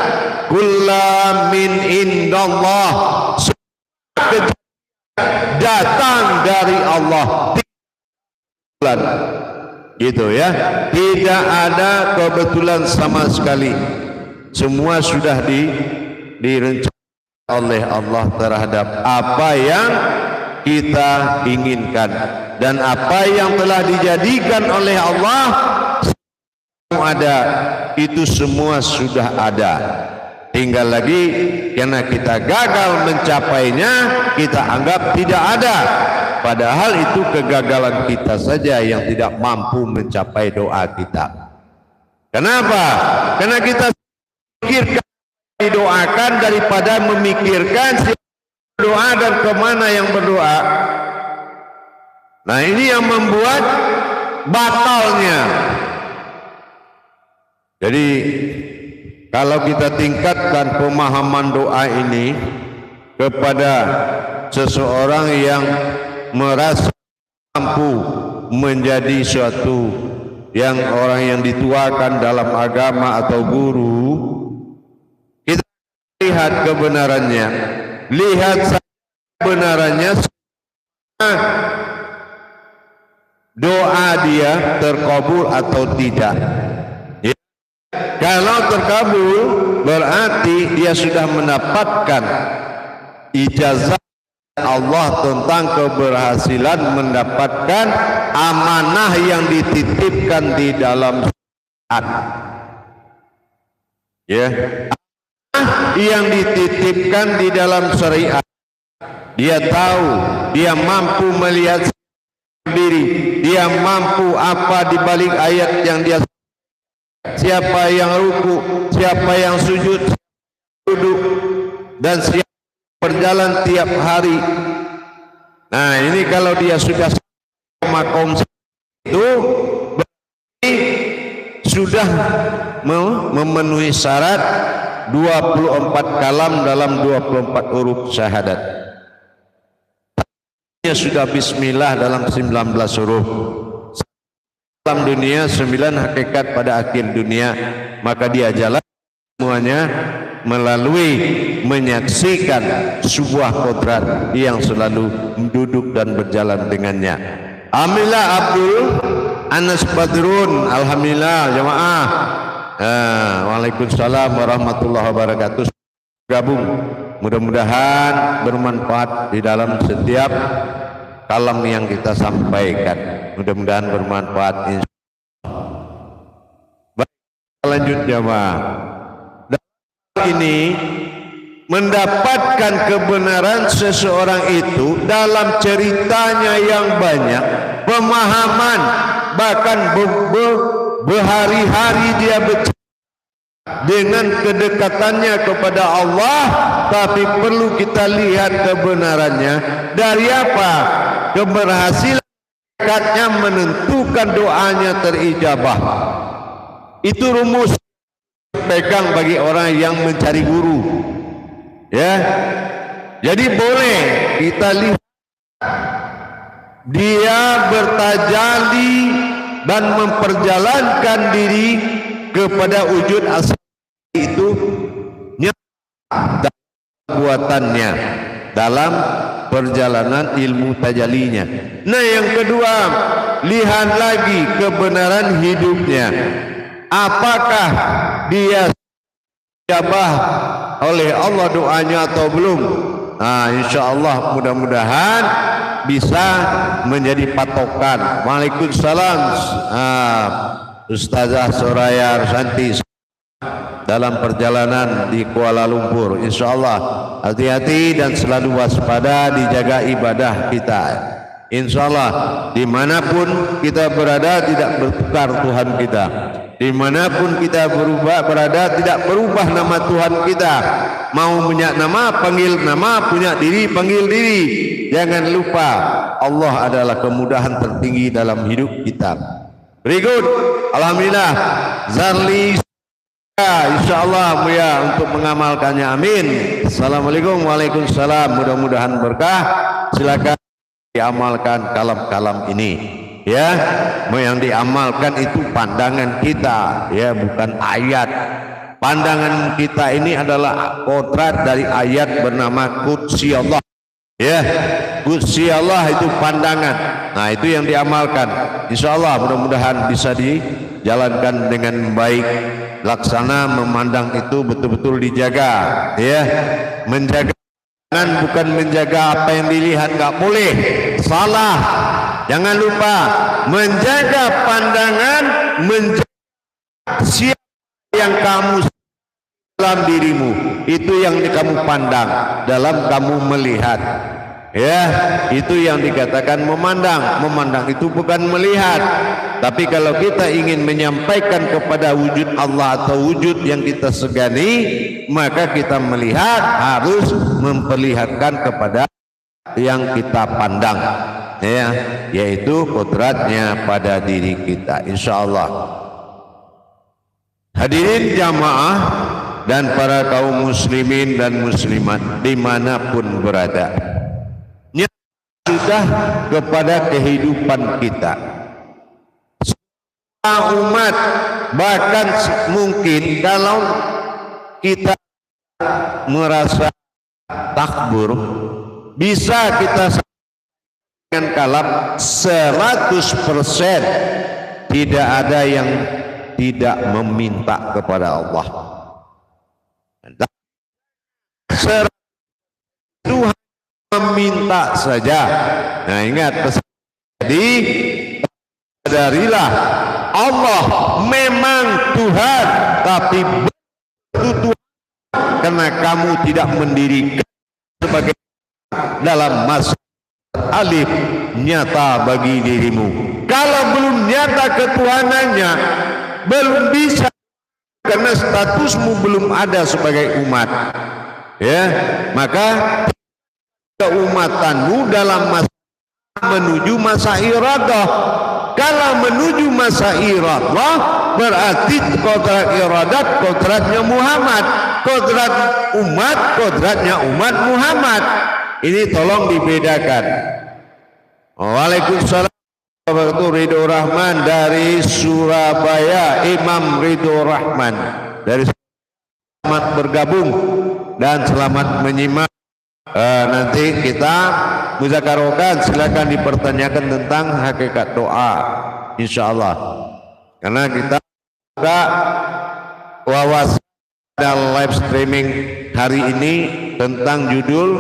kullu min indallah, datang dari Allah. Gitu ya, tidak ada kebetulan sama sekali. Semua sudah direncanakan oleh Allah terhadap apa yang kita inginkan, dan apa yang telah dijadikan oleh Allah ada, itu semua sudah ada. Tinggal lagi karena kita gagal mencapainya, kita anggap tidak ada. Padahal itu kegagalan kita saja yang tidak mampu mencapai doa kita. Kenapa? Karena kita memikirkan didoakan daripada memikirkan doa dan kemana yang berdoa. Nah ini yang membuat batalnya. Jadi kalau kita tingkatkan pemahaman doa ini kepada seseorang yang merasa mampu menjadi suatu yang orang yang dituakan dalam agama atau guru, kita lihat kebenarannya, lihat kebenarannya, doa dia terkabul atau tidak. Ya. Kalau terkabul berarti dia sudah mendapatkan ijazah Allah tentang keberhasilan mendapatkan amanah yang dititipkan di dalam syariat. Ya, yang dititipkan di dalam syariat. Dia tahu, dia mampu melihat sendiri, dia mampu apa di balik ayat yang dia, siapa yang ruku, siapa yang sujud, duduk, dan siapa berjalan tiap hari. Nah ini kalau dia sudah makom itu berarti sudah memenuhi syarat 24 kalam dalam 24 huruf syahadat. Dia sudah bismillah dalam 19 huruf. Dalam dunia 9 hakikat pada akhir dunia, maka dia jalan semuanya melalui menyaksikan sebuah kodrat yang selalu duduk dan berjalan dengannya. Alhamdulillah Abdul Anas Badrun, alhamdulillah jamaah. Waalaikumsalam warahmatullahi wabarakatuh. Gabung, mudah-mudahan bermanfaat di dalam setiap kalam yang kita sampaikan. Mudah-mudahan bermanfaat. Baik, lanjut jamaah. Ini mendapatkan kebenaran seseorang itu dalam ceritanya yang banyak, pemahaman, bahkan berhari-hari dia bercerita dengan kedekatannya kepada Allah, tapi perlu kita lihat kebenarannya dari apa? Keberhasilan dekatnya menentukan doanya terijabah. Itu rumus pegang bagi orang yang mencari guru, ya. Jadi boleh kita lihat dia bertajalli dan memperjalankan diri kepada wujud asli itu dalam perbuatannya, dalam perjalanan ilmu tajallinya. Nah yang kedua, lihat lagi kebenaran hidupnya. Apakah dia dijabah oleh Allah doanya atau belum? Nah, insya Allah mudah-mudahan bisa menjadi patokan. Waalaikumsalam. Ustazah Soraya Arsanti. dalam perjalanan di Kuala Lumpur. Insyaallah hati-hati dan selalu waspada, dijaga ibadah kita. Insyaallah dimanapun kita berada tidak bertukar Tuhan kita. Dimanapun kita berada tidak berubah nama Tuhan kita. Mau punya nama panggil nama, punya diri panggil diri. Jangan lupa Allah adalah kemudahan tertinggi dalam hidup kita. Berikut, alhamdulillah Zarli insyaallah ya untuk mengamalkannya. Amin. Assalamualaikum, waalaikumsalam. Mudah-mudahan berkah. Silakan diamalkan kalam-kalam ini. Ya, yang diamalkan itu pandangan kita, ya, bukan ayat. Pandangan kita ini adalah kodrat dari ayat bernama Qudsi Allah. Ya, Qudsi Allah itu pandangan. Nah, itu yang diamalkan. Insyaallah mudah-mudahan bisa dijalankan dengan baik. Laksana memandang itu betul-betul dijaga, ya. Menjaga bukan menjaga apa yang dilihat, nggak boleh, salah. Jangan lupa menjaga pandangan, menjaga siapa yang kamu dalam dirimu, itu yang kamu pandang dalam kamu melihat. Ya, itu yang dikatakan memandang. Memandang itu bukan melihat. Tapi kalau kita ingin menyampaikan kepada wujud Allah atau wujud yang kita segani, maka kita melihat harus memperlihatkan kepada yang kita pandang, ya, yaitu kodratnya pada diri kita. Insyaallah. Hadirin jamaah dan para kaum muslimin dan muslimat dimanapun berada, sudah kepada kehidupan kita. Semua umat, bahkan mungkin kalau kita merasa takbur, bisa kita dengan kalam 100% tidak ada yang tidak meminta kepada Allah. Tuhan meminta saja. Nah, ingat, jadi sadarilah Allah memang Tuhan, tapi betul karena kamu tidak mendirikan sebagai dalam masa alif nyata bagi dirimu. Kalau belum nyata ketuhanannya, belum bisa, karena statusmu belum ada sebagai umat, ya, maka keumatanmu dalam masa menuju masa iradah. Kalau menuju masa iradah berarti kodrat iradat kodratnya Muhammad, kodrat umat kodratnya umat Muhammad. Ini tolong dibedakan. Waalaikumsalam warahmatullahi Ridho Rahman dari Surabaya, Imam Ridho Rahman dari selamat bergabung dan selamat menyimak. Nanti kita muzakarokan, silakan dipertanyakan tentang hakikat doa, insyaallah. Karena kita juga wawasan dalam live streaming hari ini tentang judul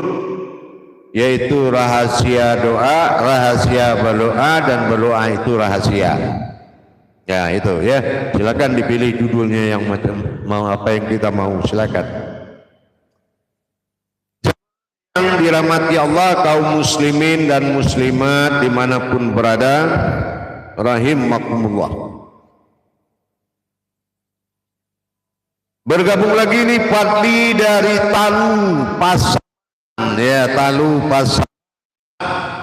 yaitu rahasia doa, rahasia berdoa, dan berdoa itu rahasia. Ya, itu ya. Silakan dipilih judulnya yang macam mau, apa yang kita mau, silakan. Yang dirahmati Allah, kaum muslimin dan muslimat dimanapun berada, rahimakumullah. Bergabung lagi nih Fadli dari Talu Pasar, ya, Talu Pasar,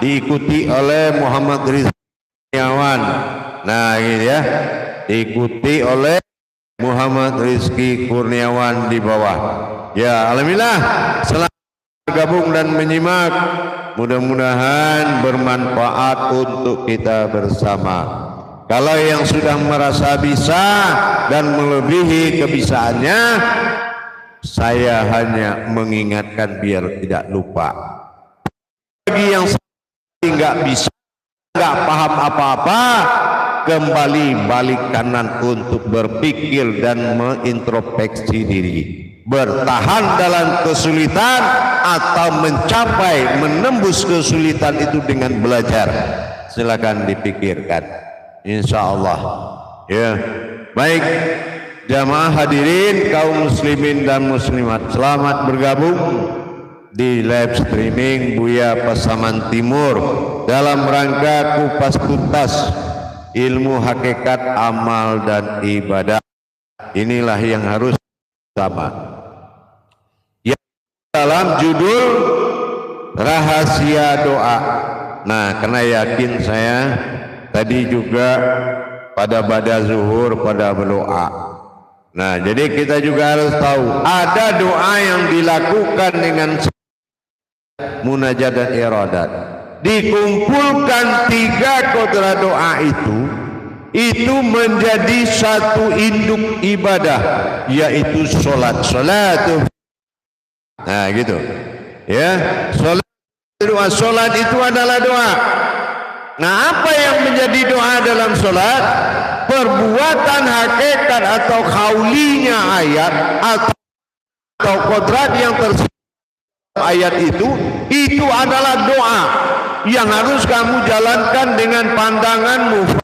diikuti oleh Muhammad Rizky Kurniawan. Nah, ini ya, diikuti oleh Muhammad Rizky Kurniawan di bawah. Ya, alhamdulillah, selamat bergabung dan menyimak. Mudah-mudahan bermanfaat untuk kita bersama. Kalau yang sudah merasa bisa dan melebihi kebisaannya, saya hanya mengingatkan biar tidak lupa. Bagi yang nggak bisa, nggak paham apa-apa, kembali balik kanan untuk berpikir dan mengintrospeksi diri. Bertahan dalam kesulitan atau mencapai menembus kesulitan itu dengan belajar, silakan dipikirkan, insya Allah. Ya, baik Jamaah hadirin kaum muslimin dan muslimat, selamat bergabung di live streaming Buya Pasaman Timur dalam rangka kupas tuntas ilmu hakikat amal dan ibadah. Inilah yang harus sama. Yang dalam judul rahasia doa. Nah, karena yakin saya tadi juga pada zuhur pada berdoa. Nah, jadi kita juga harus tahu ada doa yang dilakukan dengan munajat dan iradat. Dikumpulkan 3 kodrat doa itu menjadi satu induk ibadah, yaitu sholat. Nah, gitu. Ya, sholat itu adalah doa. Nah, apa yang menjadi doa dalam sholat? Perbuatan hakikat atau khaulinya ayat atau kodrat yang tersebut ayat itu adalah doa yang harus kamu jalankan dengan pandanganmu.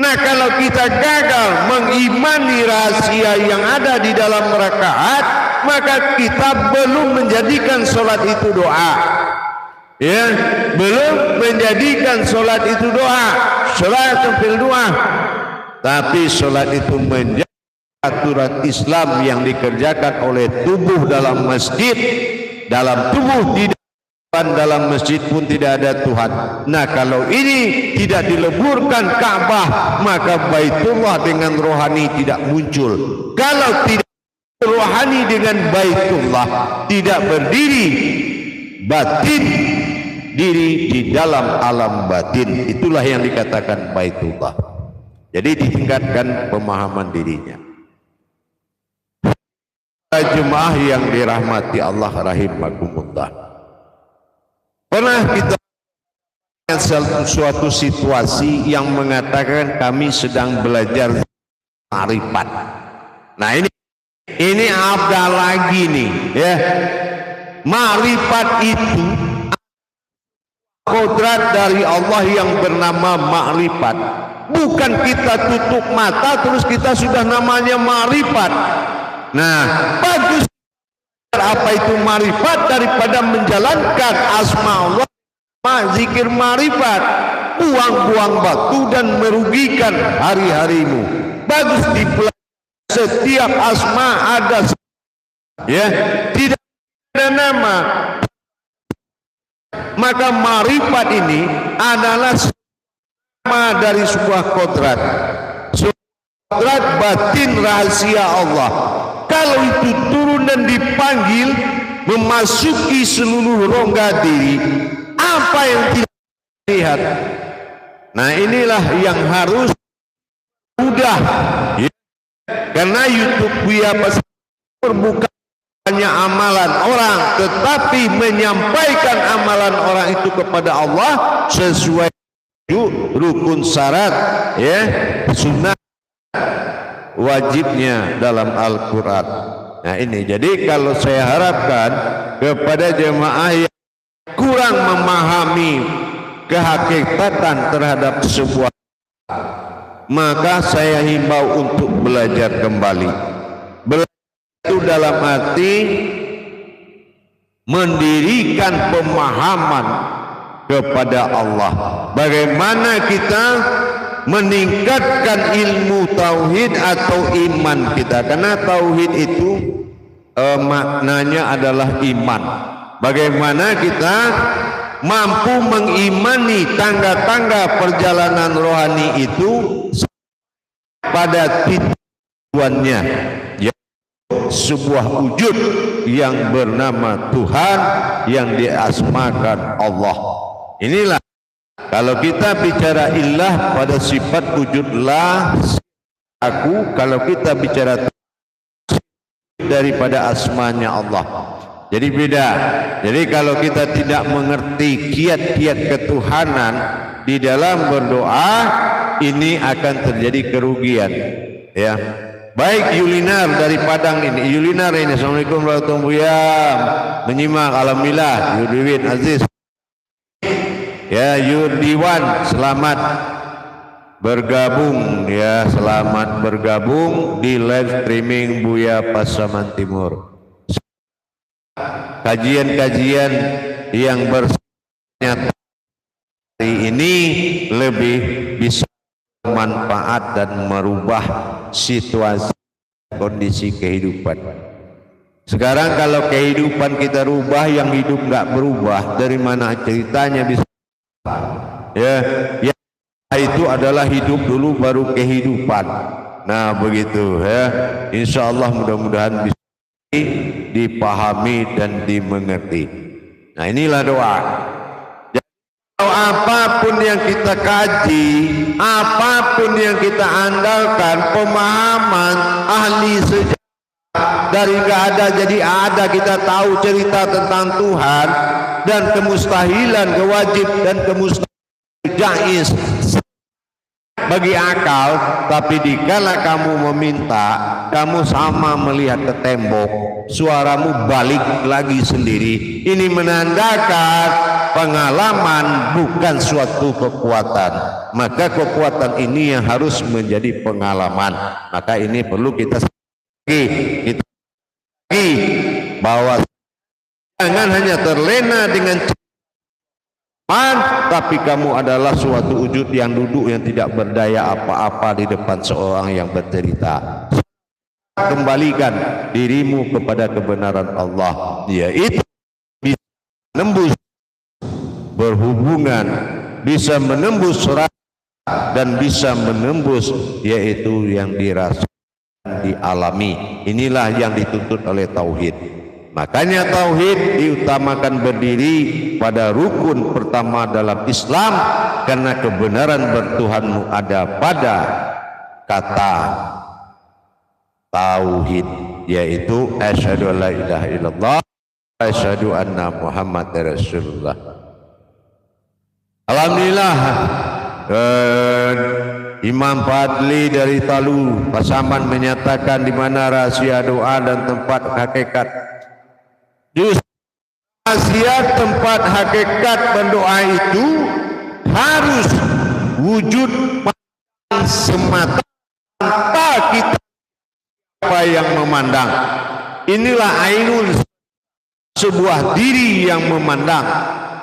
Nah, kalau kita gagal mengimani rahasia yang ada di dalam rakaat, maka kita belum menjadikan sholat itu doa. Ya, belum menjadikan sholat itu doa. Sholat itu doa. Tapi sholat itu menjadi aturan Islam yang dikerjakan oleh tubuh dalam masjid. Dalam tubuh di dalam masjid pun tidak ada Tuhan. Nah, kalau ini tidak dileburkan Ka'bah, maka Baitullah dengan rohani tidak muncul. Kalau tidak rohani dengan Baitullah, tidak berdiri batin, diri di dalam alam batin. Itulah yang dikatakan Baitullah. Jadi ditingkatkan pemahaman dirinya. Jemaah yang dirahmati Allah rahimakumullah, pernah kita suatu situasi yang mengatakan kami sedang belajar ma'rifat. Nah, ini ada lagi nih, ya. Ma'rifat itu kodrat dari Allah yang bernama ma'rifat. Bukan kita tutup mata terus kita sudah namanya ma'rifat. Nah, bagus apa itu ma'rifat daripada menjalankan asma Allah, zikir ma'rifat, buang-buang waktu dan merugikan hari-harimu. Bagus dipelajari, setiap asma ada, ya, tidak ada nama. Maka ma'rifat ini adalah nama dari sebuah kodrat, kodrat batin rahasia Allah. Kalau itu turun dan dipanggil memasuki seluruh rongga diri, apa yang tidak dilihat? Nah, inilah yang harus mudah, ya. Karena YouTube Buya Pasaman bukan hanya amalan orang, tetapi menyampaikan amalan orang itu kepada Allah sesuai rukun syarat, ya, sunnah wajibnya dalam Al-Quran. Nah, ini jadi kalau saya harapkan kepada jemaah yang kurang memahami kehakikatan terhadap sebuah, maka saya himbau untuk belajar kembali. Itu dalam arti mendirikan pemahaman kepada Allah. Bagaimana kita meningkatkan ilmu tauhid atau iman kita, karena tauhid itu maknanya adalah iman. Bagaimana kita mampu mengimani tangga-tangga perjalanan rohani itu pada tujuannya, sebuah wujud yang bernama Tuhan yang diasmakan Allah. Inilah kalau kita bicara ilah pada sifat wujudlah aku, kalau kita bicara daripada asmanya Allah, jadi beda. Jadi kalau kita tidak mengerti kiat-kiat ketuhanan di dalam berdoa, ini akan terjadi kerugian, ya. Baik Yulinar dari Padang ini, Yulinar ini, assalamualaikum warahmatullahi wabarakatuh, menyimak, alhamdulillah. Yudhiwin Aziz, ya, Yurdiwan, selamat. bergabung ya, selamat bergabung di live streaming Buya Pasaman Timur. Kajian-kajian yang bernyata hari ini lebih bisa bermanfaat dan merubah situasi kondisi kehidupan. Sekarang kalau kehidupan kita rubah, yang hidup nggak berubah, dari mana ceritanya bisa? Ya, yang itu adalah hidup dulu baru kehidupan. Nah begitu ya. Insya Allah mudah-mudahan bisa dipahami dan dimengerti. Nah inilah doa. Jadi, apapun yang kita kaji, apapun yang kita andalkan, pemahaman ahli sejarah, dari nggak ada jadi ada, kita tahu cerita tentang Tuhan dan kemustahilan, kewajib dan kemustahilan jaiz bagi akal. Tapi dikala kamu meminta, kamu sama melihat ke tembok, suaramu balik lagi sendiri. Ini menandakan pengalaman, bukan suatu kekuatan. Maka kekuatan ini yang harus menjadi pengalaman. Maka ini perlu kita bahwa jangan hanya terlena dengan tapi kamu adalah suatu wujud yang duduk yang tidak berdaya apa-apa di depan seorang yang bercerita. Kembalikan dirimu kepada kebenaran Allah, yaitu bisa menembus berhubungan, bisa menembus rasa, dan bisa menembus yaitu yang dirasakan, dialami. Inilah yang dituntut oleh tauhid. Makanya tauhid diutamakan berdiri pada rukun pertama dalam Islam, karena kebenaran bertuhanmu ada pada kata tauhid, yaitu asyhadu alla ilaha illallah wa asyhadu anna muhammadar rasulullah. Alhamdulillah, Imam Fadli dari Talu Pasaman menyatakan di mana rahasia doa dan tempat hakikat. Justru rahasia tempat hakikat berdoa itu harus wujud semata tanpa kita apa yang memandang. Inilah ainun, sebuah diri yang memandang.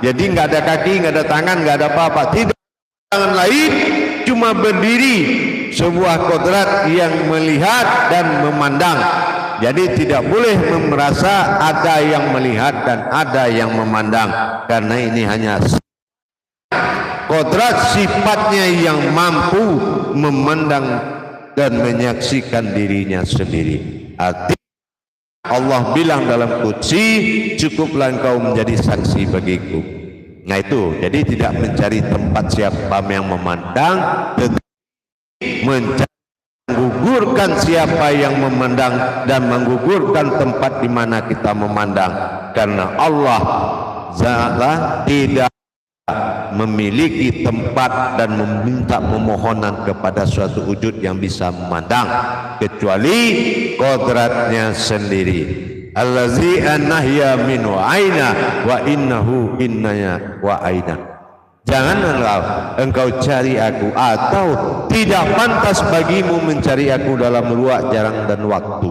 Jadi nggak ada kaki, nggak ada tangan, nggak ada apa-apa, tidak ada tangan lain, cuma berdiri, sebuah kodrat yang melihat dan memandang. Jadi tidak boleh merasa ada yang melihat dan ada yang memandang, karena ini hanya kodrat sifatnya yang mampu memandang dan menyaksikan dirinya sendiri. Artinya Allah bilang dalam Qudsi, cukuplah engkau menjadi saksi bagiku. Nah itu, jadi tidak mencari tempat siapa yang memandang, tetapi mencari menggugurkan siapa yang memandang dan menggugurkan tempat di mana kita memandang, karena Allah tidak memiliki tempat dan meminta memohonan kepada suatu wujud yang bisa memandang kecuali kodratnya sendiri. Allazi annahya min wa aina wa innahu innaya wa aina. Janganlah engkau cari aku, atau tidak pantas bagimu mencari aku dalam ruang jarang dan waktu.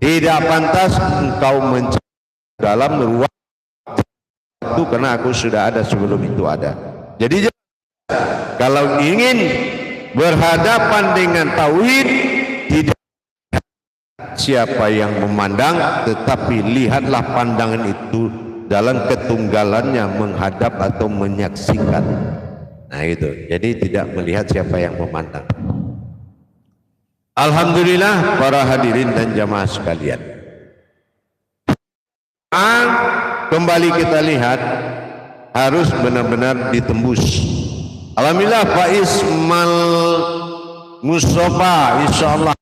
Tidak pantas engkau mencari dalam ruang waktu, karena aku sudah ada sebelum itu ada. Jadi kalau ingin berhadapan dengan tauhid, tidak siapa yang memandang, tetapi lihatlah pandangan itu dalam ketunggalannya menghadap atau menyaksikan. Nah itu, jadi tidak melihat siapa yang memandang. Alhamdulillah para hadirin dan jamaah sekalian, kembali kita lihat harus benar-benar ditembus. Alhamdulillah Pak Ismail Mustafa, insyaallah.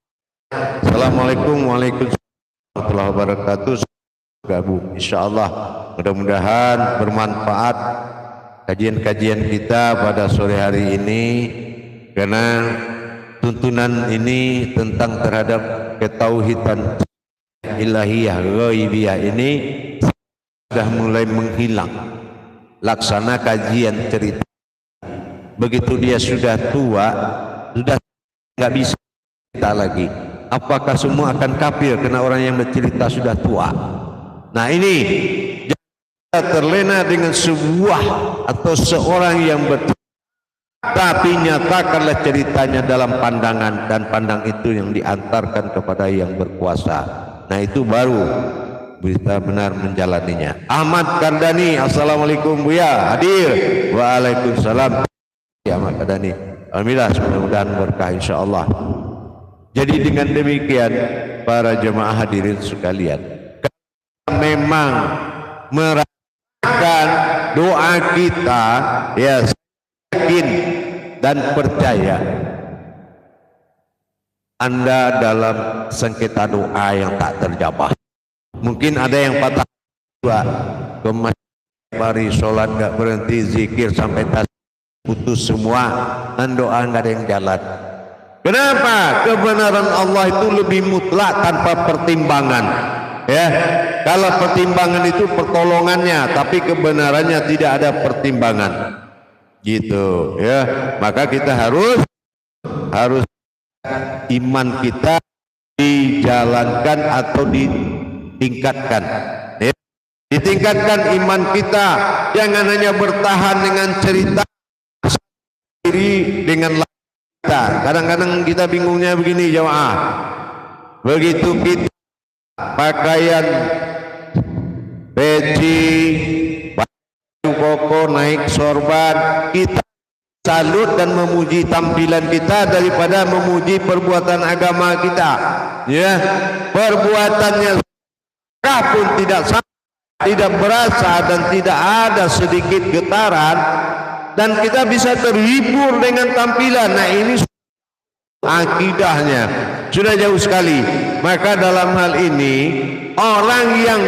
Assalamualaikum warahmatullahi wabarakatuh. Gabung, insyaallah mudah-mudahan bermanfaat kajian-kajian kita pada sore hari ini, karena tuntunan ini tentang terhadap ketauhidan ilahiyah ghaibiyah ini sudah mulai menghilang. Laksana kajian cerita begitu dia sudah tua, sudah nggak bisa cerita lagi. Apakah semua akan kafir karena orang yang bercerita sudah tua? Nah ini kita terlena dengan sebuah atau seorang yang bercerita, tapi nyatakanlah ceritanya dalam pandangan, dan pandang itu yang diantarkan kepada yang berkuasa. Nah itu baru bisa benar menjalaninya. Ahmad Kardani, assalamualaikum Buya, hadir. Waalaikumsalam. Ya Ahmad Kardani, alhamdulillah, mudah-mudahan berkah insyaallah. Jadi dengan demikian para jemaah hadirin sekalian, memang merasakan doa kita, ya yakin dan percaya Anda dalam sengketa doa yang tak terjawab. Mungkin ada yang patah dua ke masjid, sholat gak berhenti, zikir sampai putus semua, dan doa nggak ada yang jalan. Kenapa? Kebenaran Allah itu lebih mutlak tanpa pertimbangan. Ya, kalau pertimbangan itu pertolongannya, tapi kebenarannya tidak ada pertimbangan. Gitu, ya. Maka kita harus iman kita dijalankan atau ditingkatkan. Ya. Ditingkatkan iman kita, jangan hanya bertahan dengan cerita diri dengan kita. Kadang-kadang kita bingungnya begini jemaah, begitu kita pakaian peci, baju koko, naik sorban, kita salut dan memuji tampilan kita daripada memuji perbuatan agama kita. Ya, perbuatannya pun tidak sama, tidak berasa, dan tidak ada sedikit getaran, dan kita bisa terhibur dengan tampilan. Nah ini akidahnya sudah jauh sekali. Maka dalam hal ini orang yang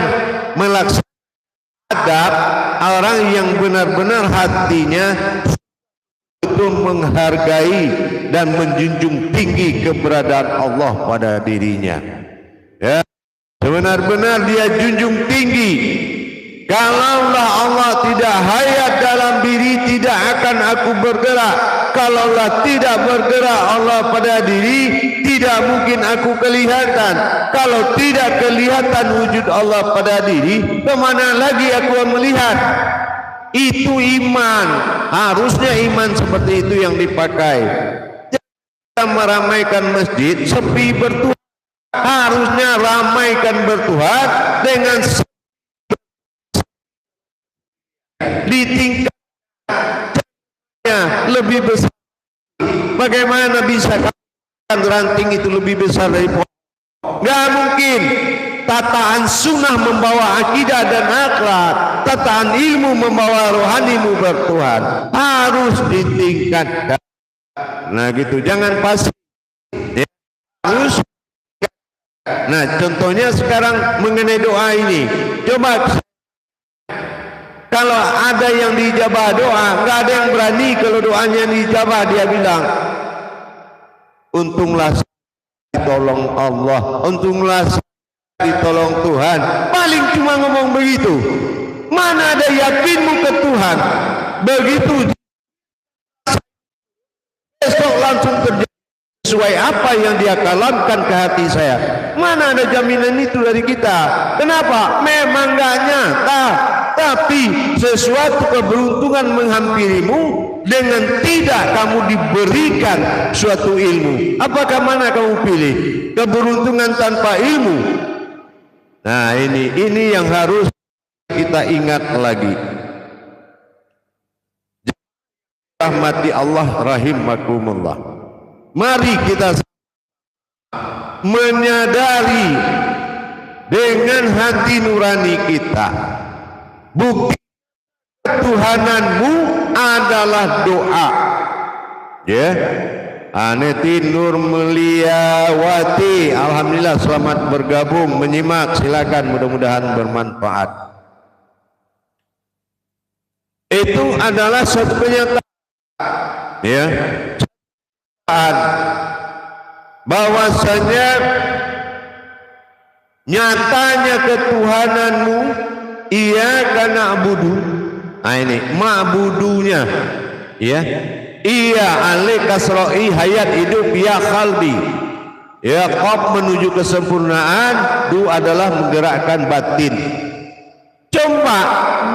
melaksanakan adab, orang yang benar-benar hatinya betul menghargai dan menjunjung tinggi keberadaan Allah pada dirinya, ya, benar-benar dia junjung tinggi. Kalaulah Allah tidak hayat dalam diri, tidak akan aku bergerak. Kalaulah tidak bergerak Allah pada diri, tidak mungkin aku kelihatan. Kalau tidak kelihatan wujud Allah pada diri, kemana lagi aku melihat? Itu iman. Harusnya iman seperti itu yang dipakai. Jangan meramaikan masjid sepi bertuhan. Harusnya ramaikan bertuhan dengan ditingkatnya lebih besar. Bagaimana bisa ranting itu lebih besar dari pohon? Gak mungkin. Tataan sunnah membawa akidah dan akhlak, tataan ilmu membawa rohanimu bertuhan. Harus ditingkatkan. Nah gitu, jangan pasif. Ya, harus. Nah contohnya sekarang mengenai doa ini, coba kalau ada yang dijabah doa, nggak ada yang berani kalau doanya dijabah. Dia bilang, untunglah ditolong Allah, untunglah ditolong Tuhan. Paling cuma ngomong begitu. Mana ada yakinmu ke Tuhan? Begitu besok langsung terjadi sesuai apa yang dia kalamkan ke hati saya. Mana ada jaminan itu dari kita? Kenapa? Memang gak nyata. Tapi sesuatu keberuntungan menghampirimu dengan tidak kamu diberikan suatu ilmu. Apakah mana kamu pilih? Keberuntungan tanpa ilmu. Nah ini yang harus kita ingat lagi. Rahmati Allah rahimakumullah. Mari kita menyadari dengan hati nurani kita, bukti ketuhananmu adalah doa. Ya, Aneti Nur Meliawati, alhamdulillah selamat bergabung menyimak, silakan, mudah-mudahan bermanfaat. Itu adalah satu kenyataan, ya, bahwasanya nyatanya ketuhananmu iya karena abudu. Nah ini ma'budunya, ya, iya alih kasroi hayat hidup ya qalbi. Ya qalb menuju kesempurnaan, du adalah menggerakkan batin. Coba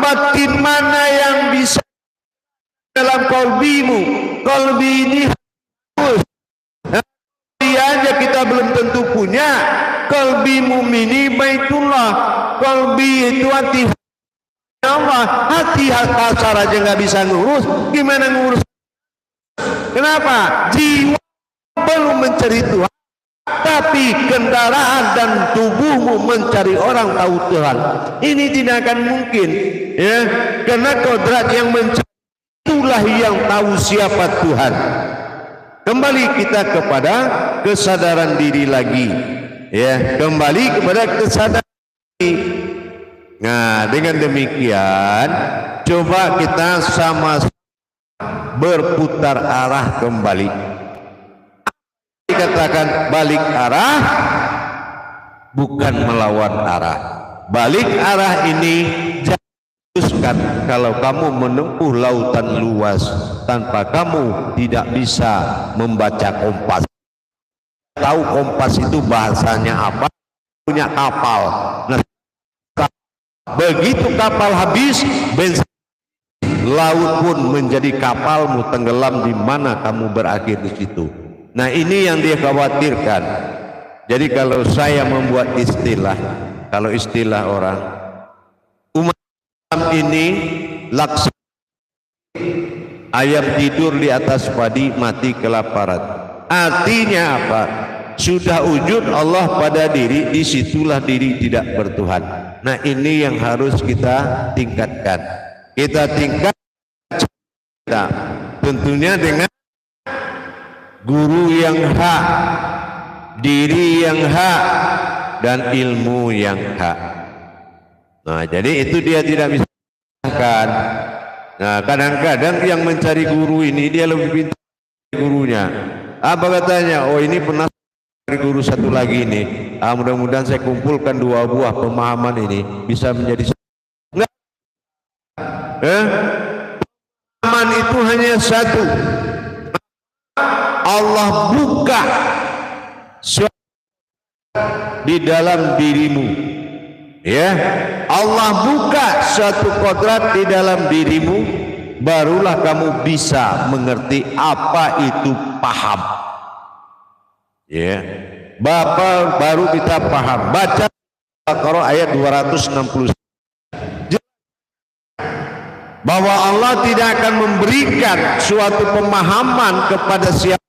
batin mana yang bisa dalam qalbimu? Qalbi ini harus. Aja kita belum tentu punya. Qalbi mumini baitullah. Qalbi itu hati Allah. Hati kasar aja nggak bisa ngurus. Gimana ngurus? Kenapa? Jiwa belum mencari Tuhan, tapi kendaraan dan tubuhmu mencari orang tahu Tuhan. Ini tidak akan mungkin, ya, karena kodrat yang mencari itulah yang tahu siapa Tuhan. Kembali kita kepada kesadaran diri lagi, ya, kembali kepada kesadaran diri. Nah, dengan demikian coba kita sama-sama berputar arah kembali. Dikatakan balik arah bukan melawan arah. Balik arah ini jangan kalau kamu menempuh lautan luas tanpa kamu tidak bisa membaca kompas. Tahu kompas itu bahasanya apa? Punya kapal. Nah, begitu kapal habis bensin, laut pun menjadi kapalmu, tenggelam di mana kamu berakhir di situ. Nah, ini yang dia khawatirkan. Jadi kalau saya membuat istilah, kalau istilah orang umat Islam ini laksana ayam tidur di atas padi mati kelaparan. Artinya apa? Sudah wujud Allah pada diri, disitulah diri tidak bertuhan. Nah, ini yang harus kita tingkatkan. Kita tingkatkan tentunya dengan guru yang hak, diri yang hak, dan ilmu yang hak. Nah, jadi itu dia tidak bisa kan. Nah, kadang-kadang yang mencari guru ini dia lebih pintar dari gurunya. Apa katanya? Oh, ini pernah dari guru satu lagi ini. Mudah-mudahan saya kumpulkan 2 buah pemahaman ini bisa menjadi enggak. Pemahaman itu hanya satu. Allah buka di dalam dirimu, ya. Allah buka suatu kodrat di dalam dirimu, barulah kamu bisa mengerti apa itu paham, ya. Bapak baru kita paham. Baca Al-Baqarah ayat 260 bahwa Allah tidak akan memberikan suatu pemahaman kepada siapa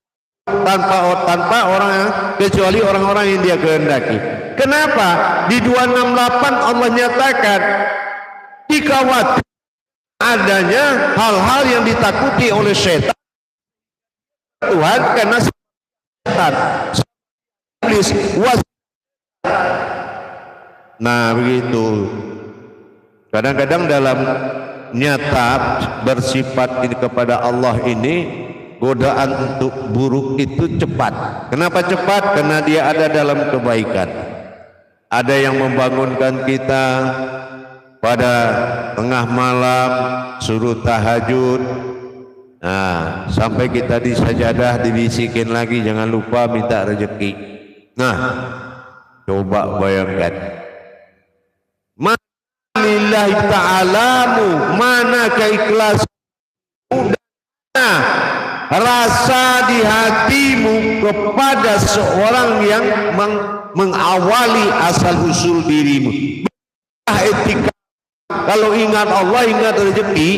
tanpa orang, kecuali orang-orang yang dia kehendaki. Kenapa? Di 268 Allah nyatakan dikhawatir adanya hal-hal yang ditakuti oleh setan Tuhan, karena setan iblis was. Nah, begitu. Kadang-kadang dalam nyata bersifat ini kepada Allah ini, godaan untuk buruk itu cepat. Kenapa cepat? Karena dia ada dalam kebaikan. Ada yang membangunkan kita pada tengah malam, suruh tahajud. Nah, sampai kita di sajadah dibisikin lagi, jangan lupa minta rezeki. Nah, coba bayangkan. Lillahi ta'alamu, mana keikhlasan, rasa di hatimu kepada seorang yang mengawali asal usul dirimu. Etika, kalau ingat Allah, ingat rezeki,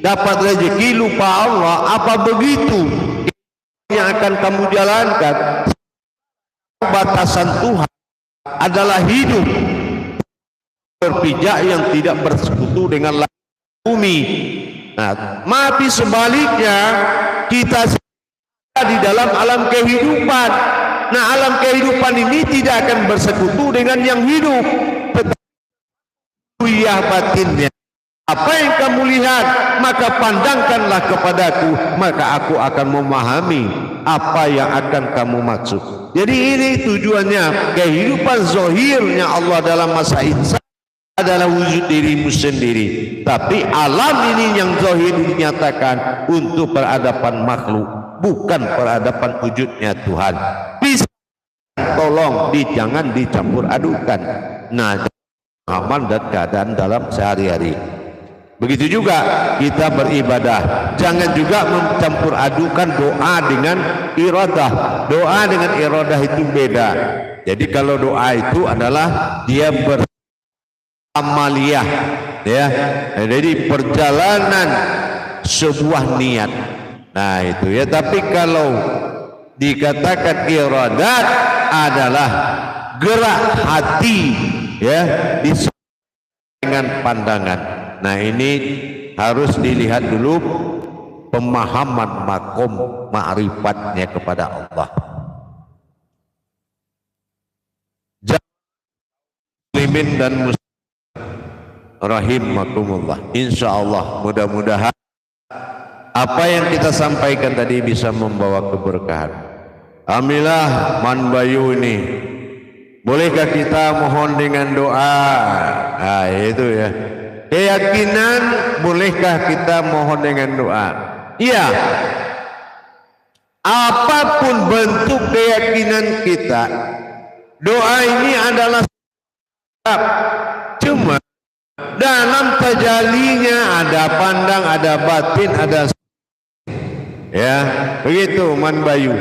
dapat rezeki lupa Allah, apa begitu yang akan kamu jalankan? Batasan Tuhan adalah hidup berpijak yang tidak bersekutu dengan bumi. Nah, tapi sebaliknya kita di dalam alam kehidupan. Nah, alam kehidupan ini tidak akan bersekutu dengan yang hidup, tetapi batinnya. Apa yang kamu lihat, maka pandangkanlah kepadaku, maka aku akan memahami apa yang akan kamu maksud. Jadi ini tujuannya, kehidupan zahirnya Allah dalam masa insan adalah wujud dirimu sendiri, tapi alam ini yang zahir dinyatakan untuk peradaban makhluk, bukan peradaban wujudnya Tuhan. Bisa tolong jangan dicampur adukan. Nah, aman dan keadaan dalam sehari-hari. Begitu juga kita beribadah, jangan juga mencampur adukan doa dengan iradah. Doa dengan iradah itu beda. Jadi kalau doa itu adalah dia amaliyah, ya, jadi perjalanan sebuah niat. Nah itu ya. Tapi kalau dikatakan iradat adalah gerak hati, ya, dengan pandangan. Nah ini harus dilihat dulu pemahaman makom ma'rifatnya kepada Allah. Muslimin dan muslim rahimakumullah. Insyaallah mudah-mudahan apa yang kita sampaikan tadi bisa membawa keberkahan. Alhamdulillah Man Bayu ini, bolehkah kita mohon dengan doa? Nah itu ya, keyakinan, bolehkah kita mohon dengan doa? Iya, apapun bentuk keyakinan kita, doa ini adalah sebab. Cuma dalam tajalinya ada pandang, ada batin, ada, ya begitu Man Bayu.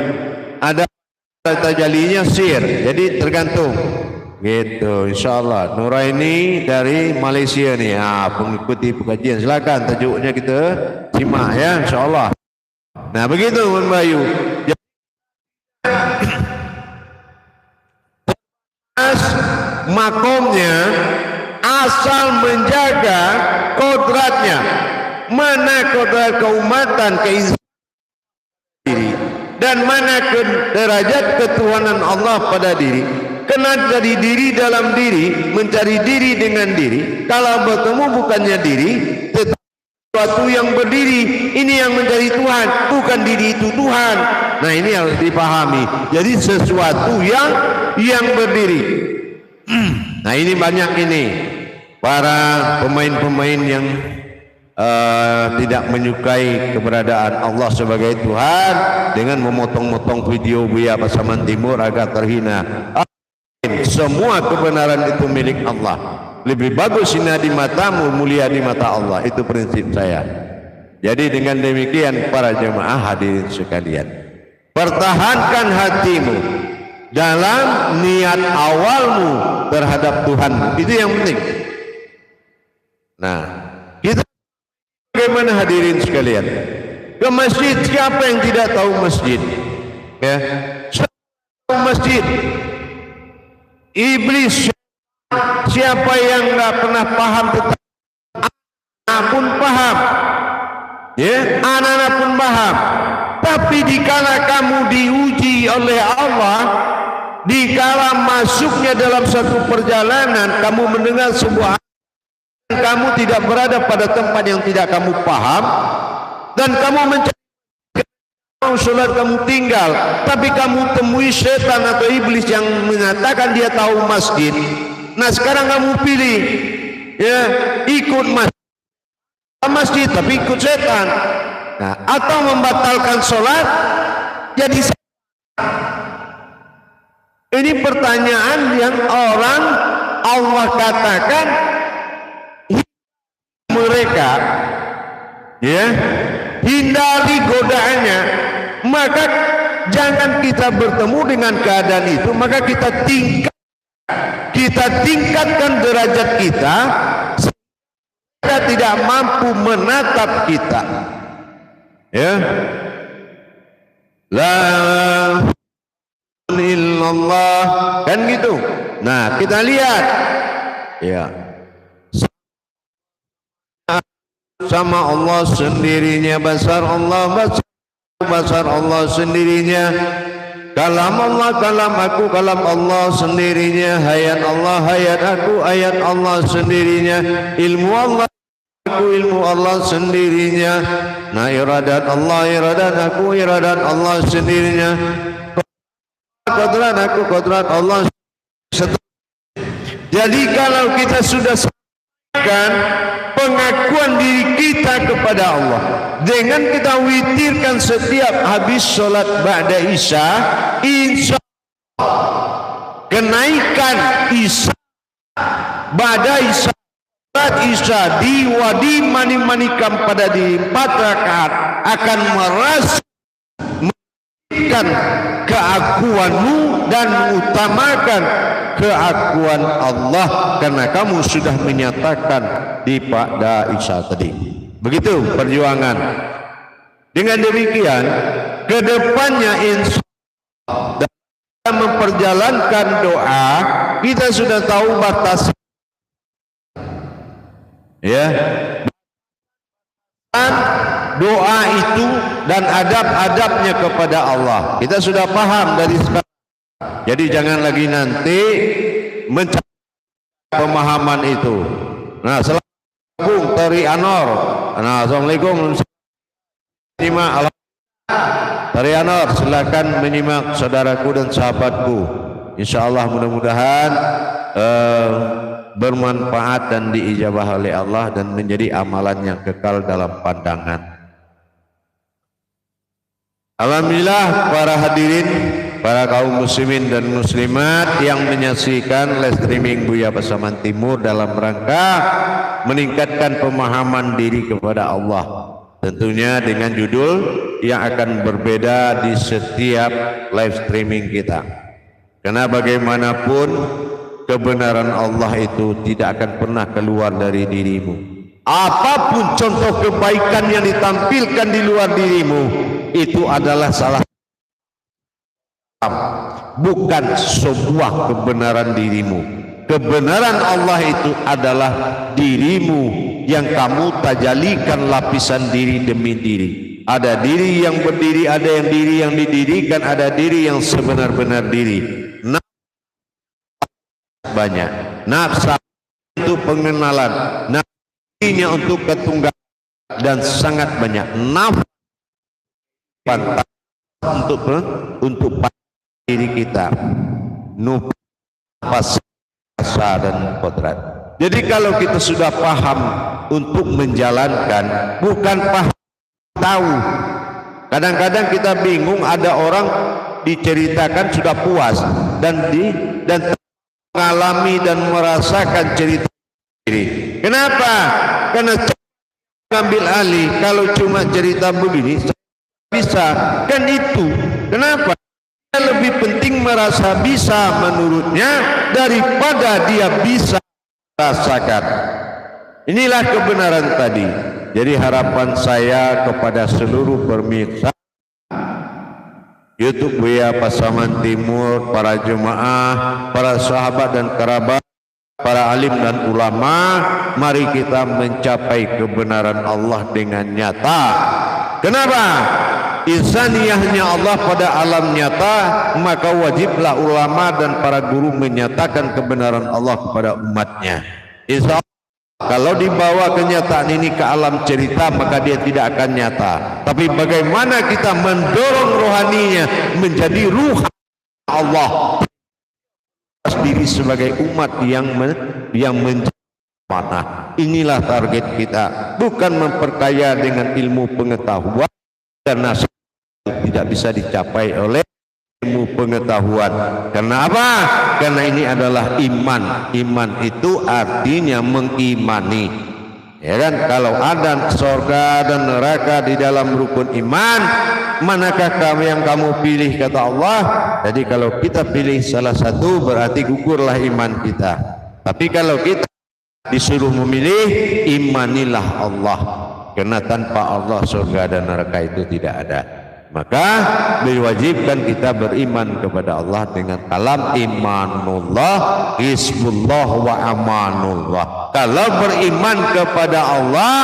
Ada tajalinya sir, jadi tergantung gitu. Insyaallah Nuraini dari Malaysia nih, mengikuti pengajian, silakan tajuknya kita simak ya, insyaallah. Nah begitu Man Bayu. Makomnya asal menjaga kodratnya, mana kodrat keumatan, keinsanan diri, dan mana derajat ketuhanan Allah pada diri. Kena dari diri dalam diri, mencari diri dengan diri. Kalau bertemu bukannya diri, tetapi sesuatu yang berdiri. Ini yang mencari Tuhan, bukan diri itu Tuhan. Nah ini harus dipahami. Jadi sesuatu yang berdiri. Nah ini banyak ini para pemain-pemain yang tidak menyukai keberadaan Allah sebagai Tuhan dengan memotong-motong video Buya Pasaman Timur agar terhina. Semua kebenaran itu milik Allah. Lebih bagus hina di matamu, mulia di mata Allah. Itu prinsip saya. Jadi dengan demikian para jemaah hadirin sekalian, pertahankan hatimu dalam niat awalmu terhadap Tuhanmu. Itu yang penting. Nah, kita bagaimana hadirin sekalian? Ke masjid, siapa yang tidak tahu masjid? Ya, tahu masjid. Iblis, siapa yang nggak pernah paham tentang anak pun paham, ya, anak-anak pun paham. Tapi dikala kamu diuji oleh Allah, dikala masuknya dalam satu perjalanan, kamu mendengar sebuah, kamu tidak berada pada tempat yang tidak kamu paham, dan kamu mencari sholat kamu tinggal, tapi kamu temui setan atau iblis yang mengatakan dia tahu masjid. Nah sekarang kamu pilih, ya, ikut masjid tapi ikut setan. Nah, atau membatalkan sholat jadi setan. Ini pertanyaan yang orang Allah katakan mereka, ya, hindari godaannya. Maka jangan kita bertemu dengan keadaan itu, maka kita tingkatkan derajat kita sehingga tidak mampu menatap kita, ya. La illallah, kan gitu. Nah kita lihat, ya, sama Allah sendirinya, basar Allah sendirinya, kalam Allah, kalam aku, kalam Allah sendirinya, hayat Allah, hayat aku, hayat Allah sendirinya, ilmu Allah aku, ilmu Allah sendirinya. Nah iradat Allah, iradat aku, iradat Allah sendirinya, kodrat aku, kodrat Allah. Jadi kalau kita sudah menyampaikan pengakuan diri kita kepada Allah dengan kita witirkan setiap habis sholat ba'da isya, insya Allah kenaikan isya ba'da isya, sholat isya di wadi mani-manikam pada di 4 rakaat akan merasakan keakuanmu dan mengutamakan keakuan Allah karena kamu sudah menyatakan di pada isya tadi. Begitu perjuangan. Dengan demikian kedepannya insya Allah dalam memperjalankan doa kita sudah tahu batas ya doa itu dan adab-adabnya kepada Allah kita sudah paham dari sekarang. Jadi jangan lagi nanti mencari pemahaman itu. Nah, Assalamualaikum Tari Anor. Nah, Assalamualaikum. Tari Anor, silakan menyimak saudaraku dan sahabatku. Insya Allah mudah-mudahan bermanfaat dan diijabah oleh Allah dan menjadi amalan yang kekal dalam pandangan. Alhamdulillah para hadirin, para kaum muslimin dan muslimat yang menyaksikan live streaming Buya Pasaman Timur dalam rangka meningkatkan pemahaman diri kepada Allah. Tentunya dengan judul yang akan berbeda di setiap live streaming kita. Karena bagaimanapun kebenaran Allah itu tidak akan pernah keluar dari dirimu. Apapun contoh kebaikan yang ditampilkan di luar dirimu itu adalah salah bukan sebuah kebenaran dirimu. Kebenaran Allah itu adalah dirimu yang kamu tajalikan lapisan diri demi diri. Ada diri yang berdiri, ada yang diri yang didirikan, ada diri yang sebenar-benar diri. Banyak nafsu untuk pengenalan, nafsunya untuk ketunggalan, dan sangat banyak nafsu untuk diri kita, nafas, rasa dan kodrat. Jadi kalau kita sudah paham untuk menjalankan, bukan paham tahu. Kadang-kadang kita bingung, ada orang diceritakan sudah puas dan mengalami dan merasakan cerita diri. Kenapa? Karena mengambil alih. Kalau cuma cerita begini bisa, kan itu. Kenapa? Dia lebih penting merasa bisa menurutnya daripada dia bisa merasakan. Inilah kebenaran tadi. Jadi harapan saya kepada seluruh pemirsa YouTube Buya Pasaman Timur, para jemaah, para sahabat dan kerabat, para alim dan ulama, mari kita mencapai kebenaran Allah dengan nyata. Kenapa? Insaniyahnya Allah pada alam nyata, maka wajiblah ulama dan para guru menyatakan kebenaran Allah kepada umatnya. Insya Allah kalau dibawa kenyataan ini ke alam cerita, maka dia tidak akan nyata. Tapi bagaimana kita mendorong rohaninya menjadi ruh Allah diri sebagai umat yang menjadi mana. Inilah target kita, bukan memperkaya dengan ilmu pengetahuan, karena tidak bisa dicapai oleh ilmu pengetahuan. Karena apa? Karena ini adalah iman. Iman itu artinya mengimani, ya kan? Kalau ada surga dan neraka di dalam rukun iman, manakah yang kamu pilih, kata Allah. Jadi kalau kita pilih salah satu, berarti gugurlah iman kita. Tapi kalau kita disuruh memilih, imanilah Allah, karena tanpa Allah surga dan neraka itu tidak ada. Maka diwajibkan kita beriman kepada Allah dengan kalam imanullah, hisbullah wa amanullah. Kalau beriman kepada Allah,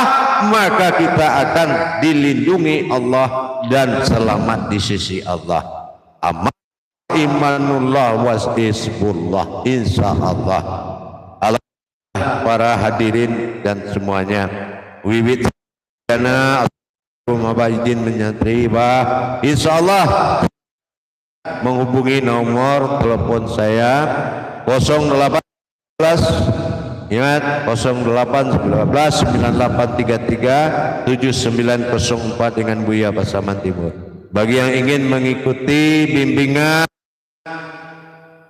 maka kita akan dilindungi Allah dan selamat di sisi Allah. Aman imanullah wa hisbullah, insyaallah. Para hadirin dan semuanya, wiwit karena Bapak izin menyantri, insya Allah menghubungi nomor telepon saya 018 Ingat 0819 9833 7904 dengan Buya Pasaman Timur. Bagi yang ingin mengikuti bimbingan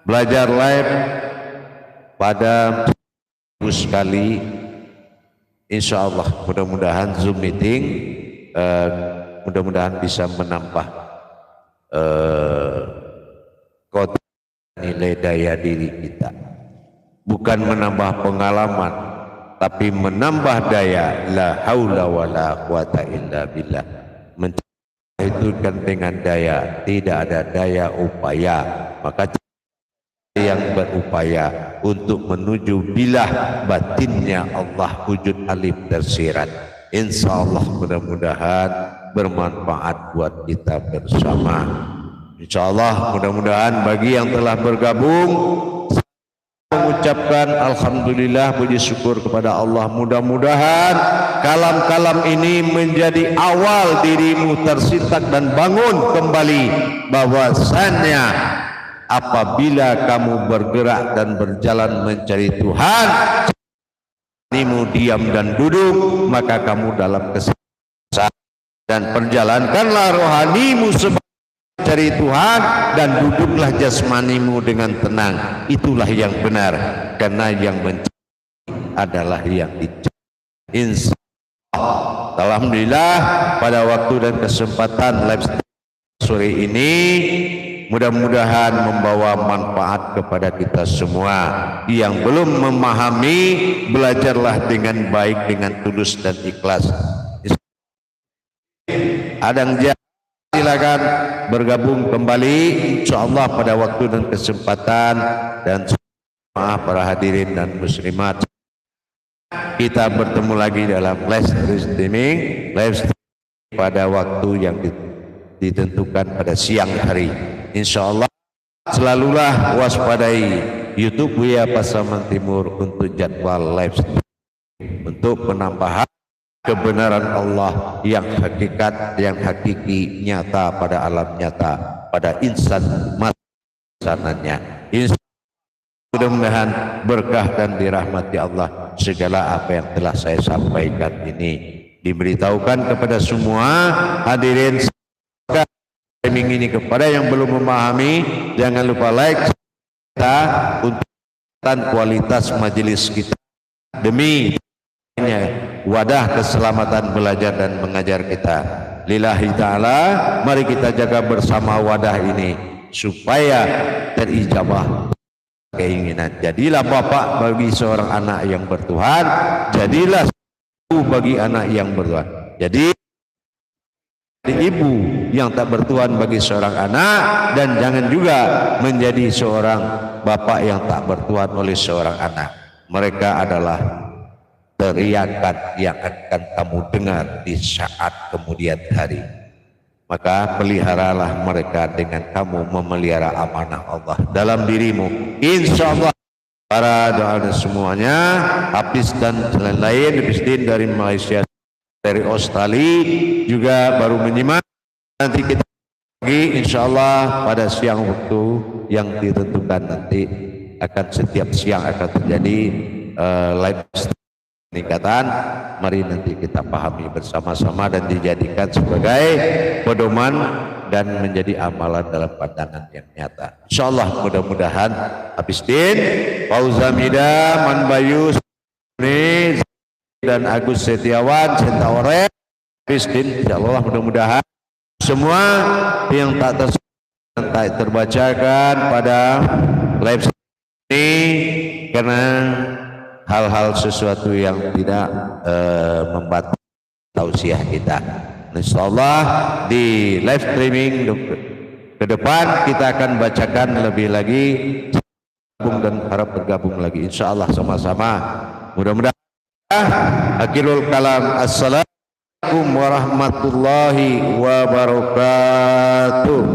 belajar live pada sekali, insya Allah mudah-mudahan Zoom meeting mudah-mudahan bisa menambah kota nilai daya diri kita, bukan menambah pengalaman tapi menambah daya. La haula wala quwata illa billah. Itu kan dengan daya, tidak ada daya upaya, maka yang berupaya untuk menuju bilah batinnya Allah wujud alif tersirat. Insya Allah mudah-mudahan bermanfaat buat kita bersama. Insya Allah mudah-mudahan bagi yang telah bergabung, mengucapkan alhamdulillah, puji syukur kepada Allah. Mudah-mudahan kalam-kalam ini menjadi awal dirimu tersintak dan bangun kembali bahwasannya apabila kamu bergerak dan berjalan mencari Tuhan, dirimu diam dan duduk, maka kamu dalam kesesatan, dan perjalankanlah rohanimu sebagai cari Tuhan dan duduklah jasmanimu dengan tenang. Itulah yang benar, karena yang mencari adalah yang dicari. Insya Allah, alhamdulillah pada waktu dan kesempatan live sore ini mudah-mudahan membawa manfaat kepada kita semua. Yang belum memahami, belajarlah dengan baik, dengan tulus dan ikhlas. Adang silakan bergabung kembali insyaallah pada waktu dan kesempatan. Dan maaf para hadirin dan muslimat, kita bertemu lagi dalam live streaming pada waktu yang ditentukan pada siang hari. Insyaallah selalulah waspadai YouTube Buya Pasaman Timur untuk jadwal live streaming, untuk penambahan kebenaran Allah yang hakikat, yang hakiki, nyata pada alam nyata, pada insan masananya. Mudah-mudahan berkah dan dirahmati Allah segala apa yang telah saya sampaikan ini diberitahukan kepada semua hadirin streaming ini. Kepada yang belum memahami, jangan lupa like kita untuk kualitas majelis kita demi wadah keselamatan belajar dan mengajar kita. Lillahi ta'ala, mari kita jaga bersama wadah ini supaya terijabah keinginan. Jadilah bapak bagi seorang anak yang bertuhan, jadilah ibu bagi anak yang bertuhan. Jadi ibu yang tak bertuhan bagi seorang anak, dan jangan juga menjadi seorang bapak yang tak bertuhan oleh seorang anak. Mereka adalah teriakan yang akan kamu dengar di saat kemudian hari. Maka peliharalah mereka dengan kamu memelihara amanah Allah dalam dirimu. Insya Allah para doa semuanya, Hafiz dan lain-lain, Hafiz dari Malaysia, dari Australia juga baru menyimak. Nanti kita lagi insya Allah pada siang waktu yang ditentukan, nanti akan setiap siang akan terjadi live peningkatan. Mari nanti kita pahami bersama-sama dan dijadikan sebagai pedoman dan menjadi amalan dalam pandangan yang nyata. Insyaallah mudah-mudahan Habisdin, Fauzamida, Manbayus dan Agus Setiawan, Sentaore, Habisdin, insyaallah mudah-mudahan semua yang tak terbacakan pada live ini karena hal-hal sesuatu yang tidak membatalkan tausiah kita. Insyaallah di live streaming ke depan kita akan bacakan lebih lagi dan harap bergabung lagi insyaallah sama-sama. Mudah-mudahan akhirul kalam. Assalamualaikum warahmatullahi wabarakatuh.